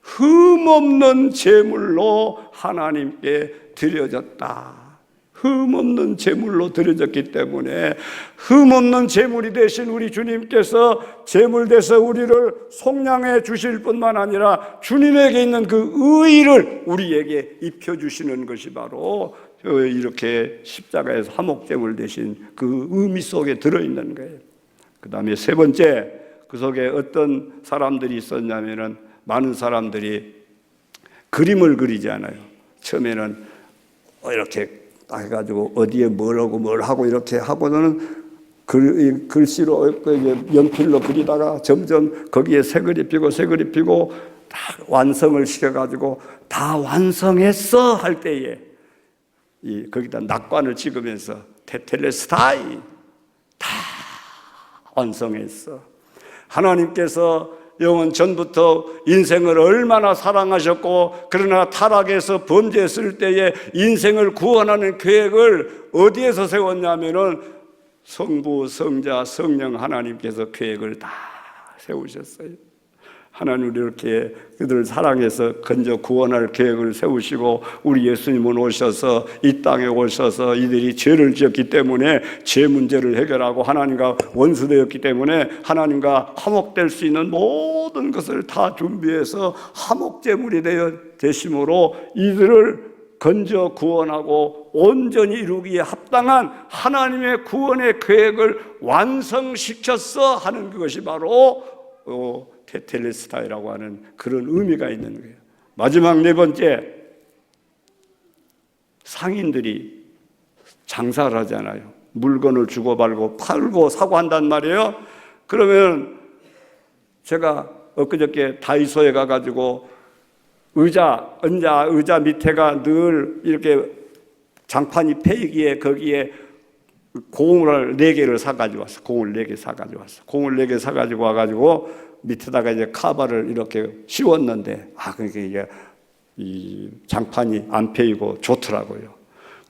흠없는 제물로 하나님께 드려졌다. 흠없는 제물로 드려졌기 때문에, 흠없는 제물이 되신 우리 주님께서 제물 돼서 우리를 속량해 주실 뿐만 아니라 주님에게 있는 그 의의를 우리에게 입혀주시는 것이 바로 이렇게 십자가에서 화목제물 되신 그 의미 속에 들어있는 거예요. 그 다음에 세 번째, 그 속에 어떤 사람들이 있었냐면은, 많은 사람들이 그림을 그리지 않아요. 처음에는 이렇게 해가지고 어디에 뭘 하고 이렇게 하고는 글씨로 연필로 그리다가 점점 거기에 색을 입히고 다 완성을 시켜가지고 다 완성했어 할 때에 거기다 낙관을 찍으면서 테텔레스타이, 다 완성했어. 하나님께서 영원 전부터 인생을 얼마나 사랑하셨고, 그러나 타락해서 범죄했을 때에 인생을 구원하는 계획을 어디에서 세웠냐면은 성부, 성자, 성령 하나님께서 계획을 다 세우셨어요. 하나님은 이렇게 그들을 사랑해서 건져 구원할 계획을 세우시고, 우리 예수님은 오셔서 이 땅에 오셔서 이들이 죄를 지었기 때문에 죄 문제를 해결하고, 하나님과 원수되었기 때문에 하나님과 화목될 수 있는 모든 것을 다 준비해서 화목제물이 되심으로 이들을 건져 구원하고 온전히 이루기에 합당한 하나님의 구원의 계획을 완성시켰어 하는 그것이 바로 테텔레스타이라고 하는 그런 의미가 있는 거예요. 마지막 네 번째, 상인들이 장사를 하잖아요. 물건을 주고받고 팔고 사고 한단 말이에요. 그러면 제가 엊그저께 다이소에 가가지고 의자 밑에가 늘 이렇게 장판이 패이기에 거기에 공을 4개를 사가지고 왔어. 공을 4개 사가지고 와가지고 밑에다가 이제 카바를 이렇게 씌웠는데, 그러니까 이게 이 장판이 안 패이고 좋더라고요.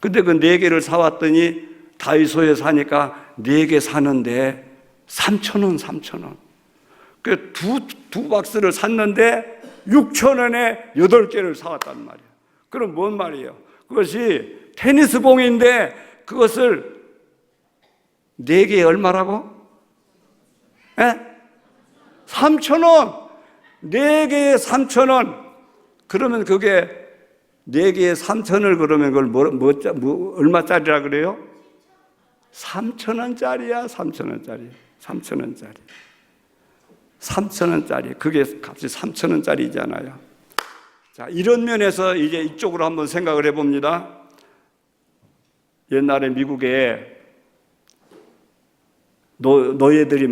근데 그 4개를 사왔더니 다이소에 사니까 4개 사는데 3,000원. 그 두 박스를 샀는데 6,000원에 8개를 사왔단 말이에요. 그럼 뭔 말이에요? 그것이 테니스 공인데 그것을 4개에 얼마라고? 3,000원. 4개에 3,000원. 그러면 그게 4개에 3,000원을 그러면 그걸 얼마짜리라 그래요? 3,000원짜리야. 3,000원짜리. 그게 값이 3,000원짜리잖아요. 자, 이런 면에서 이제 이쪽으로 한번 생각을 해봅니다. 옛날에 미국에 노예들이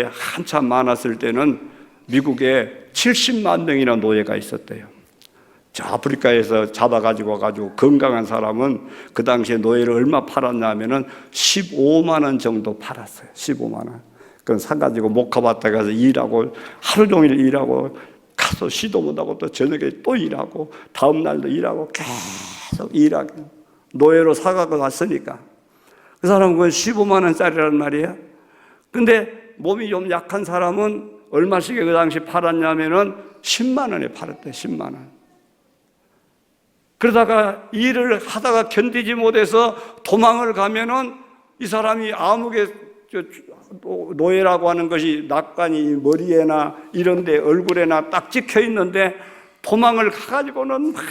한참 많았을 때는 미국에 70만 명이나 노예가 있었대요. 저 아프리카에서 잡아가지고 와가지고 건강한 사람은 그 당시에 노예를 얼마 팔았냐면은 15만 원 정도 팔았어요. 15만 원. 그건 사가지고 목화밭에 가서 일하고 하루 종일 일하고 가서 쉬도 못하고 또 저녁에 또 일하고 다음 날도 일하고 계속 일하고 노예로 사가고 갔으니까. 그 사람은 그건 15만 원짜리란 말이에요. 근데 몸이 좀 약한 사람은 얼마씩에 그 당시 팔았냐면은 10만 원에 팔았대, 10만 원. 그러다가 일을 하다가 견디지 못해서 도망을 가면은 이 사람이 암흑의 노예라고 하는 것이 낙관이 머리에나 이런 데 얼굴에나 딱 찍혀 있는데 도망을 가가지고는 막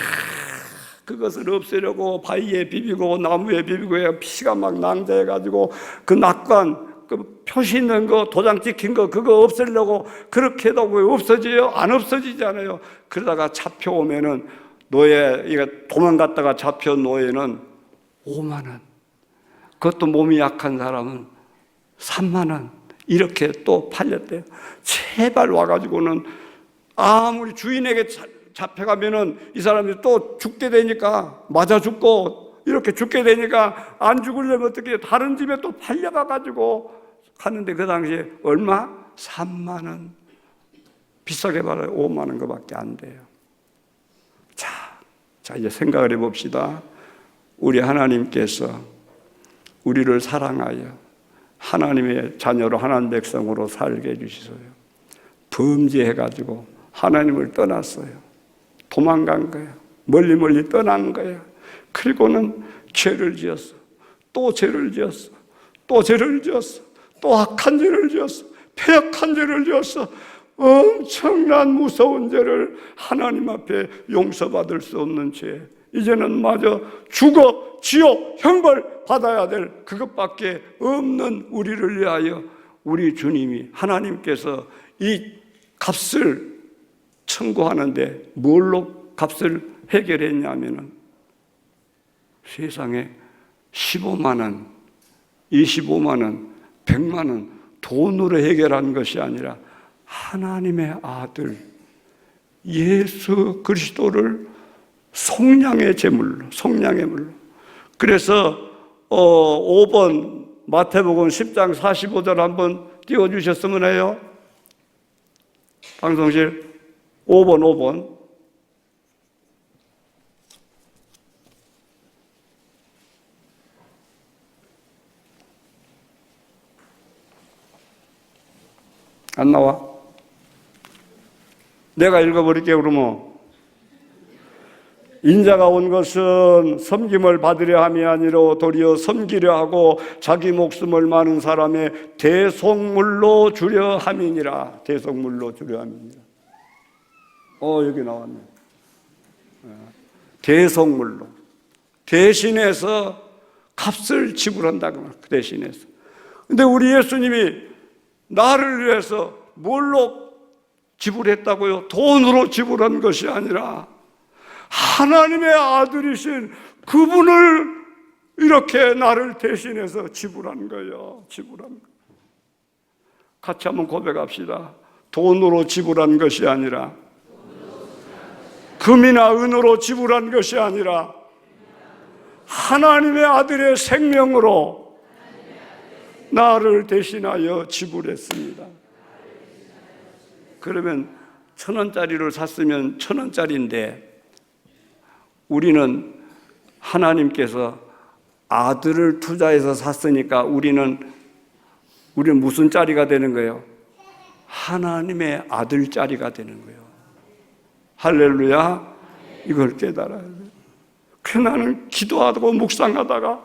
그것을 없애려고 바위에 비비고 나무에 비비고 해서 피가 막 낭자해가지고 그 낙관 그 표시 있는 거 도장 찍힌 거 그거 없애려고 그렇게 해도 왜 없어져요? 안 없어지잖아요. 그러다가 잡혀오면은 노예, 이거 도망갔다가 잡혀온 노예는 5만 원. 그것도 몸이 약한 사람은 3만 원. 이렇게 또 팔렸대요. 제발 와가지고는 아무리 주인에게 잡혀가면은 이 사람이 또 죽게 되니까 맞아 죽고 이렇게 죽게 되니까 안 죽으려면 어떻게 다른 집에 또 팔려가가지고 가는데 그 당시에 얼마? 3만 원. 비싸게 받아요. 5만 원 그밖에 안 돼요. 자, 이제 생각을 해봅시다. 우리 하나님께서 우리를 사랑하여 하나님의 자녀로 하나님 백성으로 살게 해주시어요. 범죄해가지고 하나님을 떠났어요. 도망간 거예요. 멀리 떠난 거예요. 그리고는 죄를 지었어. 또 죄를 지었어. 또 죄를 지었어. 또 악한 죄를 지었어. 패역한 죄를 지었어. 엄청난 무서운 죄를 하나님 앞에 용서받을 수 없는 죄. 이제는 마저 죽어 지옥 형벌 받아야 될 그것밖에 없는 우리를 위하여 우리 주님이 하나님께서 이 값을 청구하는데 뭘로 값을 해결했냐면은 세상에 15만 원, 25만 원, 100만 원 돈으로 해결한 것이 아니라 하나님의 아들 예수 그리스도를 속량의 제물로, 속량의 물로. 그래서 5번 마태복음 10장 45절 한번 띄워주셨으면 해요. 방송실 5번 안 나와? 내가 읽어버릴게요. 그러면 인자가 온 것은 섬김을 받으려 함이 아니라 도리어 섬기려 하고 자기 목숨을 많은 사람의 대속물로 주려 함이니라. 대속물로 주려 함이니라. 여기 나왔네. 대속물로 대신해서 값을 지불한다고 말이야. 대신해서. 근데 우리 예수님이 나를 위해서 뭘로 지불했다고요? 돈으로 지불한 것이 아니라 하나님의 아들이신 그분을 이렇게 나를 대신해서 지불한 거예요. 지불한 거. 같이 한번 고백합시다. 돈으로 지불한 것이 아니라, 금이나 은으로 지불한 것이 아니라 하나님의 아들의 생명으로 나를 대신하여 지불했습니다. 그러면 1,000원짜리를 샀으면 1,000원짜리인데 우리는 하나님께서 아들을 투자해서 샀으니까 우리는 무슨 짜리가 되는 거예요? 하나님의 아들짜리가 되는 거예요. 할렐루야. 이걸 깨달아야 돼요. 그래서 나는 기도하고 묵상하다가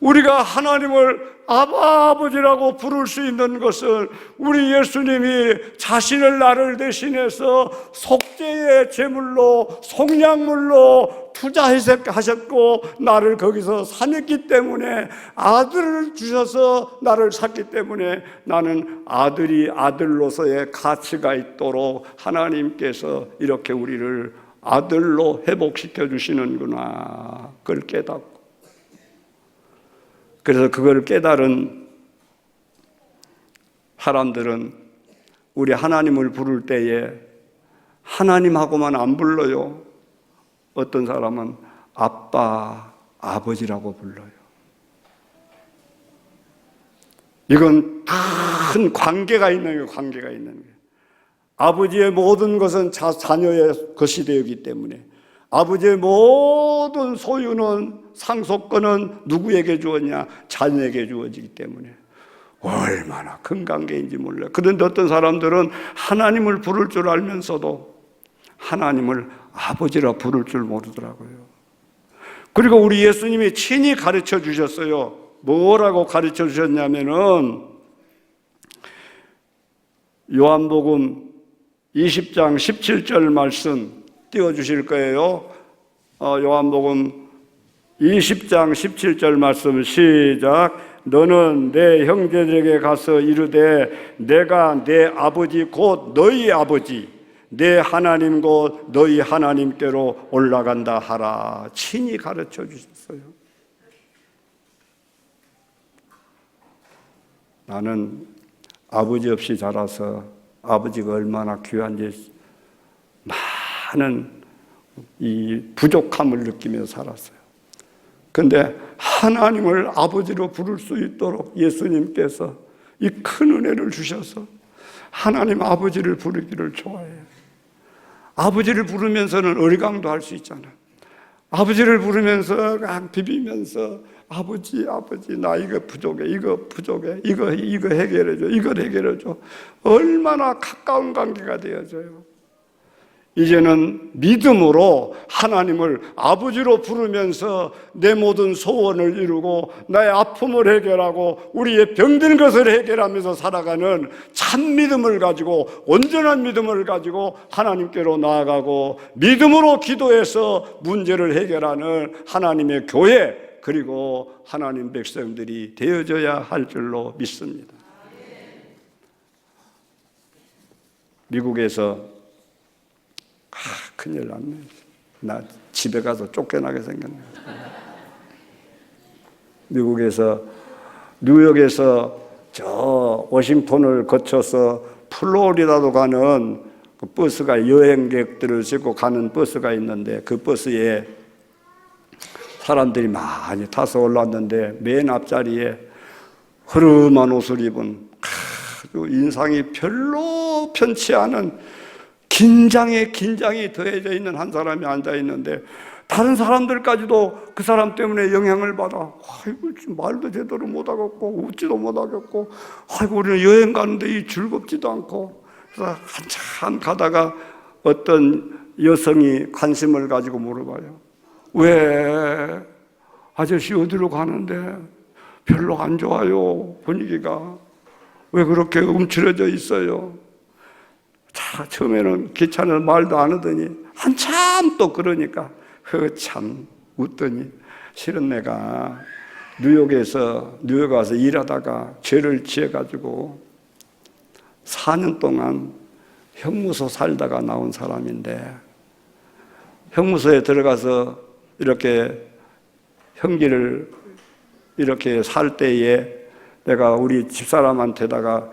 우리가 하나님을 아버지라고 부를 수 있는 것은 우리 예수님이 자신을 나를 대신해서 속죄의 제물로 속량물로 투자하셨고 나를 거기서 사냈기 때문에 아들을 주셔서 나를 샀기 때문에 나는 아들이 아들로서의 가치가 있도록 하나님께서 이렇게 우리를 아들로 회복시켜 주시는구나. 그걸 깨닫고 그래서 그걸 깨달은 사람들은 우리 하나님을 부를 때에 하나님하고만 안 불러요. 어떤 사람은 아빠, 아버지라고 불러요. 이건 큰 관계가 있는 거예요. 관계가 있는 거예요. 아버지의 모든 것은 자녀의 것이 되었기 때문에 아버지의 모든 소유는, 상속권은 누구에게 주었냐? 자녀에게 주어지기 때문에 얼마나 큰 관계인지 몰라요. 그런데 어떤 사람들은 하나님을 부를 줄 알면서도 하나님을 아버지라 부를 줄 모르더라고요. 그리고 우리 예수님이 친히 가르쳐 주셨어요. 뭐라고 가르쳐 주셨냐면은 요한복음 20장 17절 말씀 띄워주실 거예요. 요한복음 20장 17절 말씀 시작. 너는 내 형제들에게 가서 이르되 내가 내 아버지 곧 너희 아버지 내 하나님 곧 너희 하나님께로 올라간다 하라. 친히 가르쳐 주셨어요. 나는 아버지 없이 자라서 아버지가 얼마나 귀한지 많은 이 부족함을 느끼며 살았어요. 그런데 하나님을 아버지로 부를 수 있도록 예수님께서 이 큰 은혜를 주셔서 하나님 아버지를 부르기를 좋아해요. 아버지를 부르면서는 의강도 할 수 있잖아요. 아버지를 부르면서 그냥 비비면서 아버지 나 이거 부족해, 이거 해결해줘, 이걸 해결해줘. 얼마나 가까운 관계가 되어져요. 이제는 믿음으로 하나님을 아버지로 부르면서 내 모든 소원을 이루고 나의 아픔을 해결하고 우리의 병든 것을 해결하면서 살아가는 참 믿음을 가지고, 온전한 믿음을 가지고 하나님께로 나아가고 믿음으로 기도해서 문제를 해결하는 하나님의 교회, 그리고 하나님 백성들이 되어져야 할 줄로 믿습니다. 미국에서 큰일 났네. 나 집에 가서 쫓겨나게 생겼네. 미국에서, 뉴욕에서 저 워싱턴을 거쳐서 플로리다도 가는 그 버스가, 여행객들을 싣고 가는 버스가 있는데 그 버스에 사람들이 많이 타서 올랐는데 맨 앞자리에 허름한 옷을 입은 아주 인상이 별로 편치 않은 긴장이 더해져 있는 한 사람이 앉아 있는데 다른 사람들까지도 그 사람 때문에 영향을 받아. 아이고, 지금 말도 제대로 못하겠고 웃지도 못하겠고, 아이고 우리는 여행 가는데 이 즐겁지도 않고. 그래서 한참 가다가 어떤 여성이 관심을 가지고 물어봐요. 왜 아저씨 어디로 가는데 별로 안 좋아요, 분위기가. 왜 그렇게 움츠러져 있어요? 자, 처음에는 귀찮은 말도 안 하더니 한참 또 그러니까 참 웃더니, 실은 내가 뉴욕에 와서 일하다가 죄를 지어가지고 4년 동안 형무소 살다가 나온 사람인데, 형무소에 들어가서 이렇게 형기를 이렇게 살 때에 내가 우리 집사람한테다가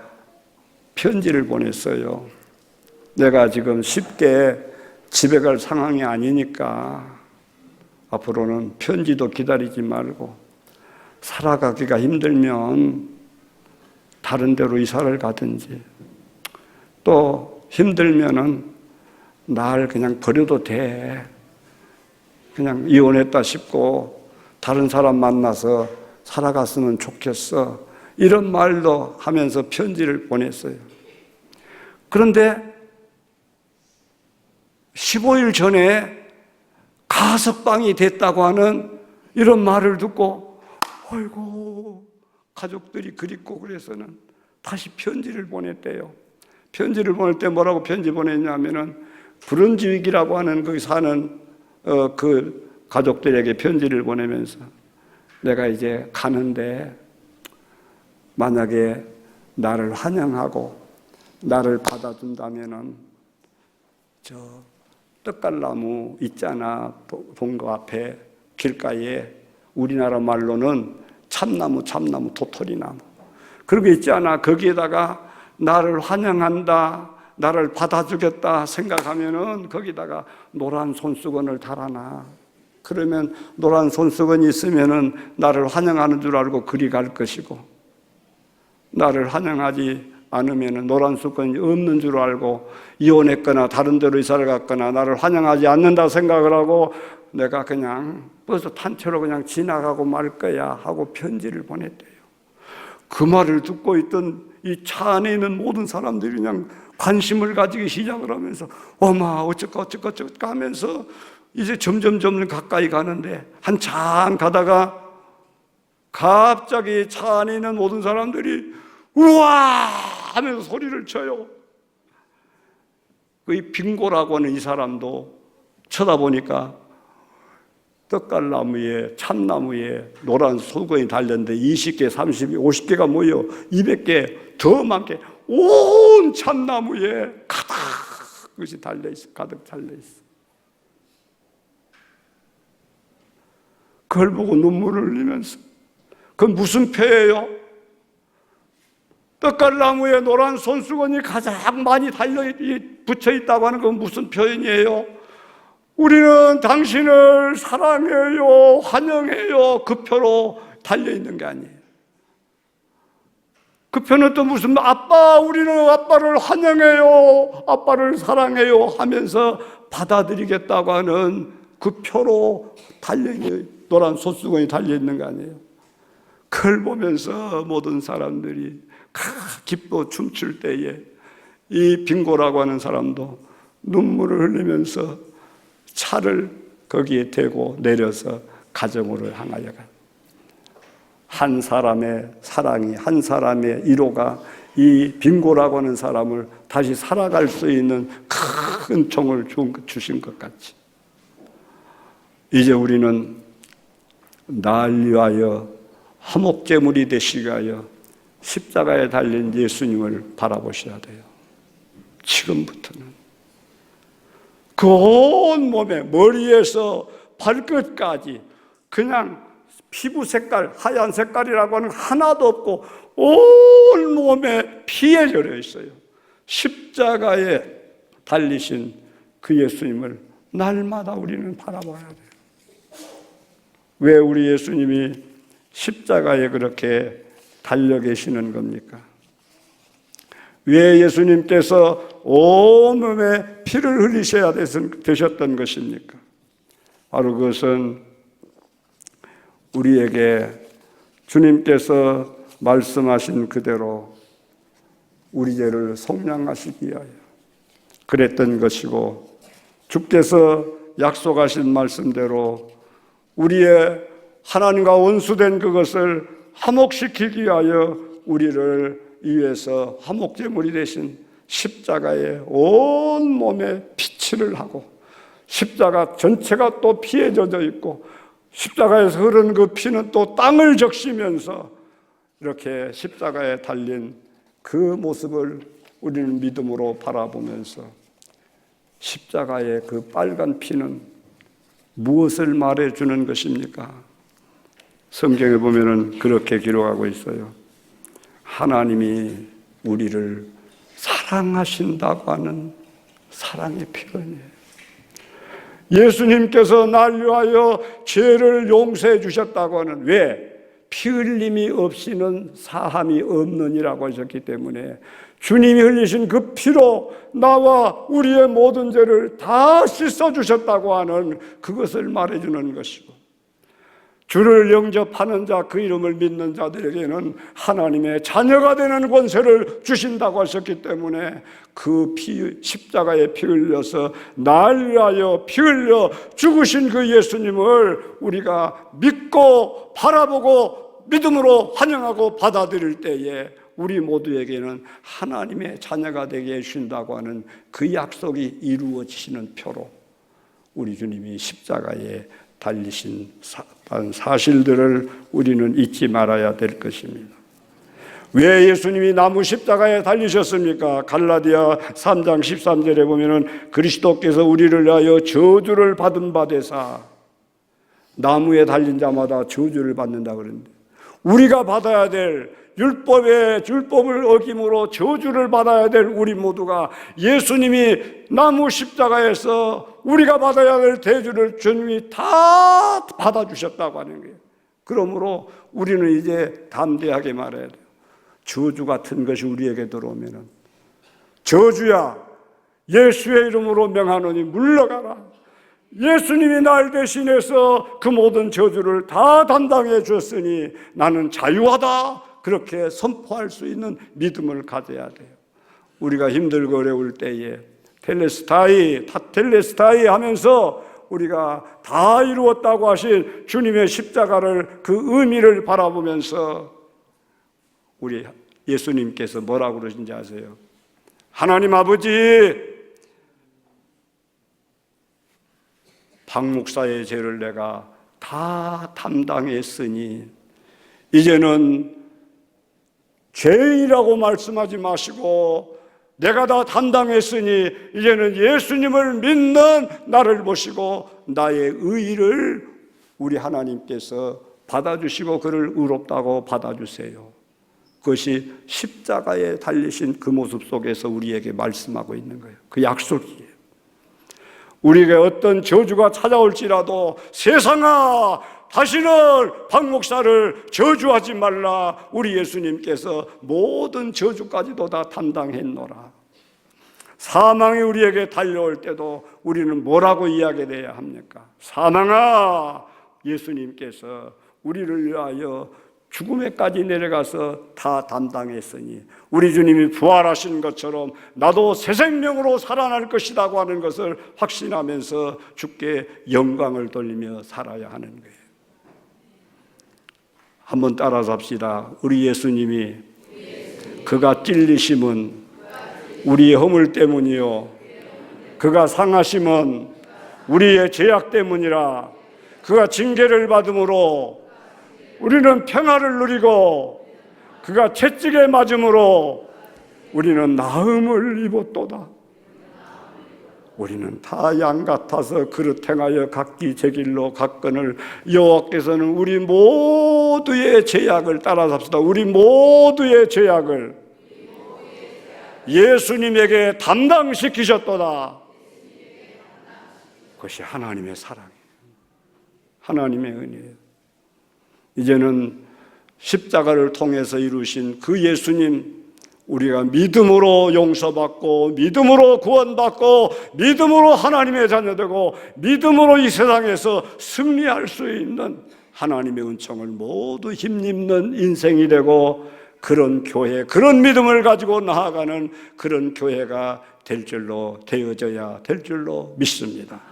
편지를 보냈어요. 내가 지금 쉽게 집에 갈 상황이 아니니까 앞으로는 편지도 기다리지 말고 살아가기가 힘들면 다른 데로 이사를 가든지, 또 힘들면은 날 그냥 버려도 돼. 그냥 이혼했다 싶고 다른 사람 만나서 살아갔으면 좋겠어. 이런 말도 하면서 편지를 보냈어요. 그런데 15일 전에 가석방이 됐다고 하는 이런 말을 듣고, 아이고, 가족들이 그립고 그래서는 다시 편지를 보냈대요. 편지를 보낼 때 뭐라고 편지 보냈냐면은 브런즈윅이라고 하는 거기 사는 그 가족들에게 편지를 보내면서, 내가 이제 가는데 만약에 나를 환영하고 나를 받아준다면은 저 떡갈나무 있잖아, 본거 앞에 길가에, 우리나라 말로는 참나무, 도토리나무, 그런 게 있잖아. 거기에다가 나를 환영한다, 나를 받아주겠다 생각하면은 거기다가 노란 손수건을 달아놔. 그러면 노란 손수건이 있으면은 나를 환영하는 줄 알고 그리 갈 것이고, 나를 환영하지 않으면 노란 수건이 없는 줄 알고 이혼했거나 다른 데로 이사를 갔거나 나를 환영하지 않는다 생각을 하고 내가 그냥 버스 탄 채로 그냥 지나가고 말 거야 하고 편지를 보냈대요. 그 말을 듣고 있던 이 차 안에 있는 모든 사람들이 그냥 관심을 가지기 시작을 하면서 어마 어쩌까 하면서 이제 점점 가까이 가는데 한참 가다가 갑자기 차 안에 있는 모든 사람들이 우와 하면서 소리를 쳐요. 그 빙고라고 하는 이 사람도 쳐다보니까 떡갈나무에 참나무에 노란 수건이 달렸는데 20개, 30개, 50개가 모여 200개 더 많게 온 참나무에 가득 달려있어. 가득 달려있어. 그걸 보고 눈물을 흘리면서 그건 무슨 표예요? 떡갈나무에 노란 손수건이 가장 많이 붙여 있다고 하는 건 무슨 표현이에요? 우리는 당신을 사랑해요, 환영해요. 그 표로 달려있는 게 아니에요. 그 표는 또 무슨 아빠, 우리는 아빠를 환영해요, 아빠를 사랑해요 하면서 받아들이겠다고 하는 그 표로 달려있는 노란 손수건이 달려있는 거 아니에요. 그걸 보면서 모든 사람들이 기뻐 춤출 때에 이 빙고라고 하는 사람도 눈물을 흘리면서 차를 거기에 대고 내려서 가정으로 향하여 가. 한 사람의 사랑이, 한 사람의 위로가 이 빙고라고 하는 사람을 다시 살아갈 수 있는 큰 총을 주신 것 같이 이제 우리는 날 위하여 화목제물이 되시게 하여 십자가에 달린 예수님을 바라보셔야 돼요. 지금부터는 그 온 몸에 머리에서 발끝까지 그냥 피부 색깔, 하얀 색깔이라고 하는 하나도 없고 온 몸에 피에 절여 있어요. 십자가에 달리신 그 예수님을 날마다 우리는 바라봐야 돼요. 왜 우리 예수님이 십자가에 그렇게 달려 계시는 겁니까? 왜 예수님께서 온몸에 피를 흘리셔야 되셨던 것입니까? 바로 그것은 우리에게 주님께서 말씀하신 그대로 우리 죄를 속량하시기 위하여 그랬던 것이고, 주께서 약속하신 말씀대로 우리의 하나님과 원수된 그것을 화목시키기 위하여 우리를 위해서 화목제물이 되신 십자가에 온 몸에 피칠을 하고, 십자가 전체가 또 피에 젖어 있고, 십자가에서 흐르는 그 피는 또 땅을 적시면서 이렇게 십자가에 달린 그 모습을 우리는 믿음으로 바라보면서, 십자가의 그 빨간 피는 무엇을 말해주는 것입니까? 성경에 보면은 그렇게 기록하고 있어요. 하나님이 우리를 사랑하신다고 하는 사랑의 표현이에요. 예수님께서 날 위하여 죄를 용서해 주셨다고 하는, 왜? 피 흘림이 없이는 사함이 없느니라고 하셨기 때문에 주님이 흘리신 그 피로 나와 우리의 모든 죄를 다 씻어주셨다고 하는 그것을 말해주는 것이고, 주를 영접하는 자, 그 이름을 믿는 자들에게는 하나님의 자녀가 되는 권세를 주신다고 하셨기 때문에 그 피, 십자가에 피 흘려서 날 위하여 피 흘려 죽으신 그 예수님을 우리가 믿고 바라보고 믿음으로 환영하고 받아들일 때에 우리 모두에게는 하나님의 자녀가 되게 해주신다고 하는 그 약속이 이루어지시는 표로 우리 주님이 십자가에 달리신 사실들을 우리는 잊지 말아야 될 것입니다. 왜 예수님이 나무 십자가에 달리셨습니까? 갈라디아 3장 13절에 보면은 그리스도께서 우리를 위하여 저주를 받은 바 되사, 나무에 달린 자마다 저주를 받는다 그러는데, 우리가 받아야 될 율법을 어김으로 저주를 받아야 될 우리 모두가 예수님이 나무 십자가에서 우리가 받아야 될 대주를 주님이 다 받아주셨다고 하는 거예요. 그러므로 우리는 이제 담대하게 말해야 돼요. 저주 같은 것이 우리에게 들어오면은 저주야, 예수의 이름으로 명하노니 물러가라. 예수님이 날 대신해서 그 모든 저주를 다 담당해 줬으니 나는 자유하다. 그렇게 선포할 수 있는 믿음을 가져야 돼요. 우리가 힘들고 어려울 때에 텔레스타이 하면서 우리가 다 이루었다고 하신 주님의 십자가를, 그 의미를 바라보면서 우리 예수님께서 뭐라고 그러신지 아세요? 하나님 아버지, 박 목사의 죄를 내가 다 담당했으니 이제는 죄인이라고 말씀하지 마시고 내가 다 담당했으니 이제는 예수님을 믿는 나를 보시고 나의 의를 우리 하나님께서 받아주시고 그를 의롭다고 받아주세요. 그것이 십자가에 달리신 그 모습 속에서 우리에게 말씀하고 있는 거예요. 그 약속이에요. 우리에게 어떤 저주가 찾아올지라도 세상아, 다시는 박 목사를 저주하지 말라. 우리 예수님께서 모든 저주까지도 다 담당했노라. 사망이 우리에게 달려올 때도 우리는 뭐라고 이야기해야 합니까? 사망아, 예수님께서 우리를 위하여 죽음에까지 내려가서 다 담당했으니 우리 주님이 부활하신 것처럼 나도 새 생명으로 살아날 것이라고 하는 것을 확신하면서 주께 영광을 돌리며 살아야 하는 거예요. 한번 따라서 합시다. 우리 예수님이 그가 찔리심은 우리의 허물 때문이요 그가 상하심은 우리의 죄악 때문이라. 그가 징계를 받음으로 우리는 평화를 누리고 그가 채찍에 맞음으로 우리는 나음을 입었도다. 우리는 다 양 같아서 그릇 행하여 각기 제 길로 갔거늘 여호와께서는 우리 모두의 죄악을 따라서 합시다. 우리 모두의 죄악을 예수님에게 담당시키셨도다. 그것이 하나님의 사랑이에요. 하나님의 은혜예요. 이제는 십자가를 통해서 이루신 그 예수님, 우리가 믿음으로 용서받고 믿음으로 구원받고 믿음으로 하나님의 자녀되고 믿음으로 이 세상에서 승리할 수 있는 하나님의 은총을 모두 힘입는 인생이 되고 그런 교회, 그런 믿음을 가지고 나아가는 그런 교회가 될 줄로, 되어져야 될 줄로 믿습니다.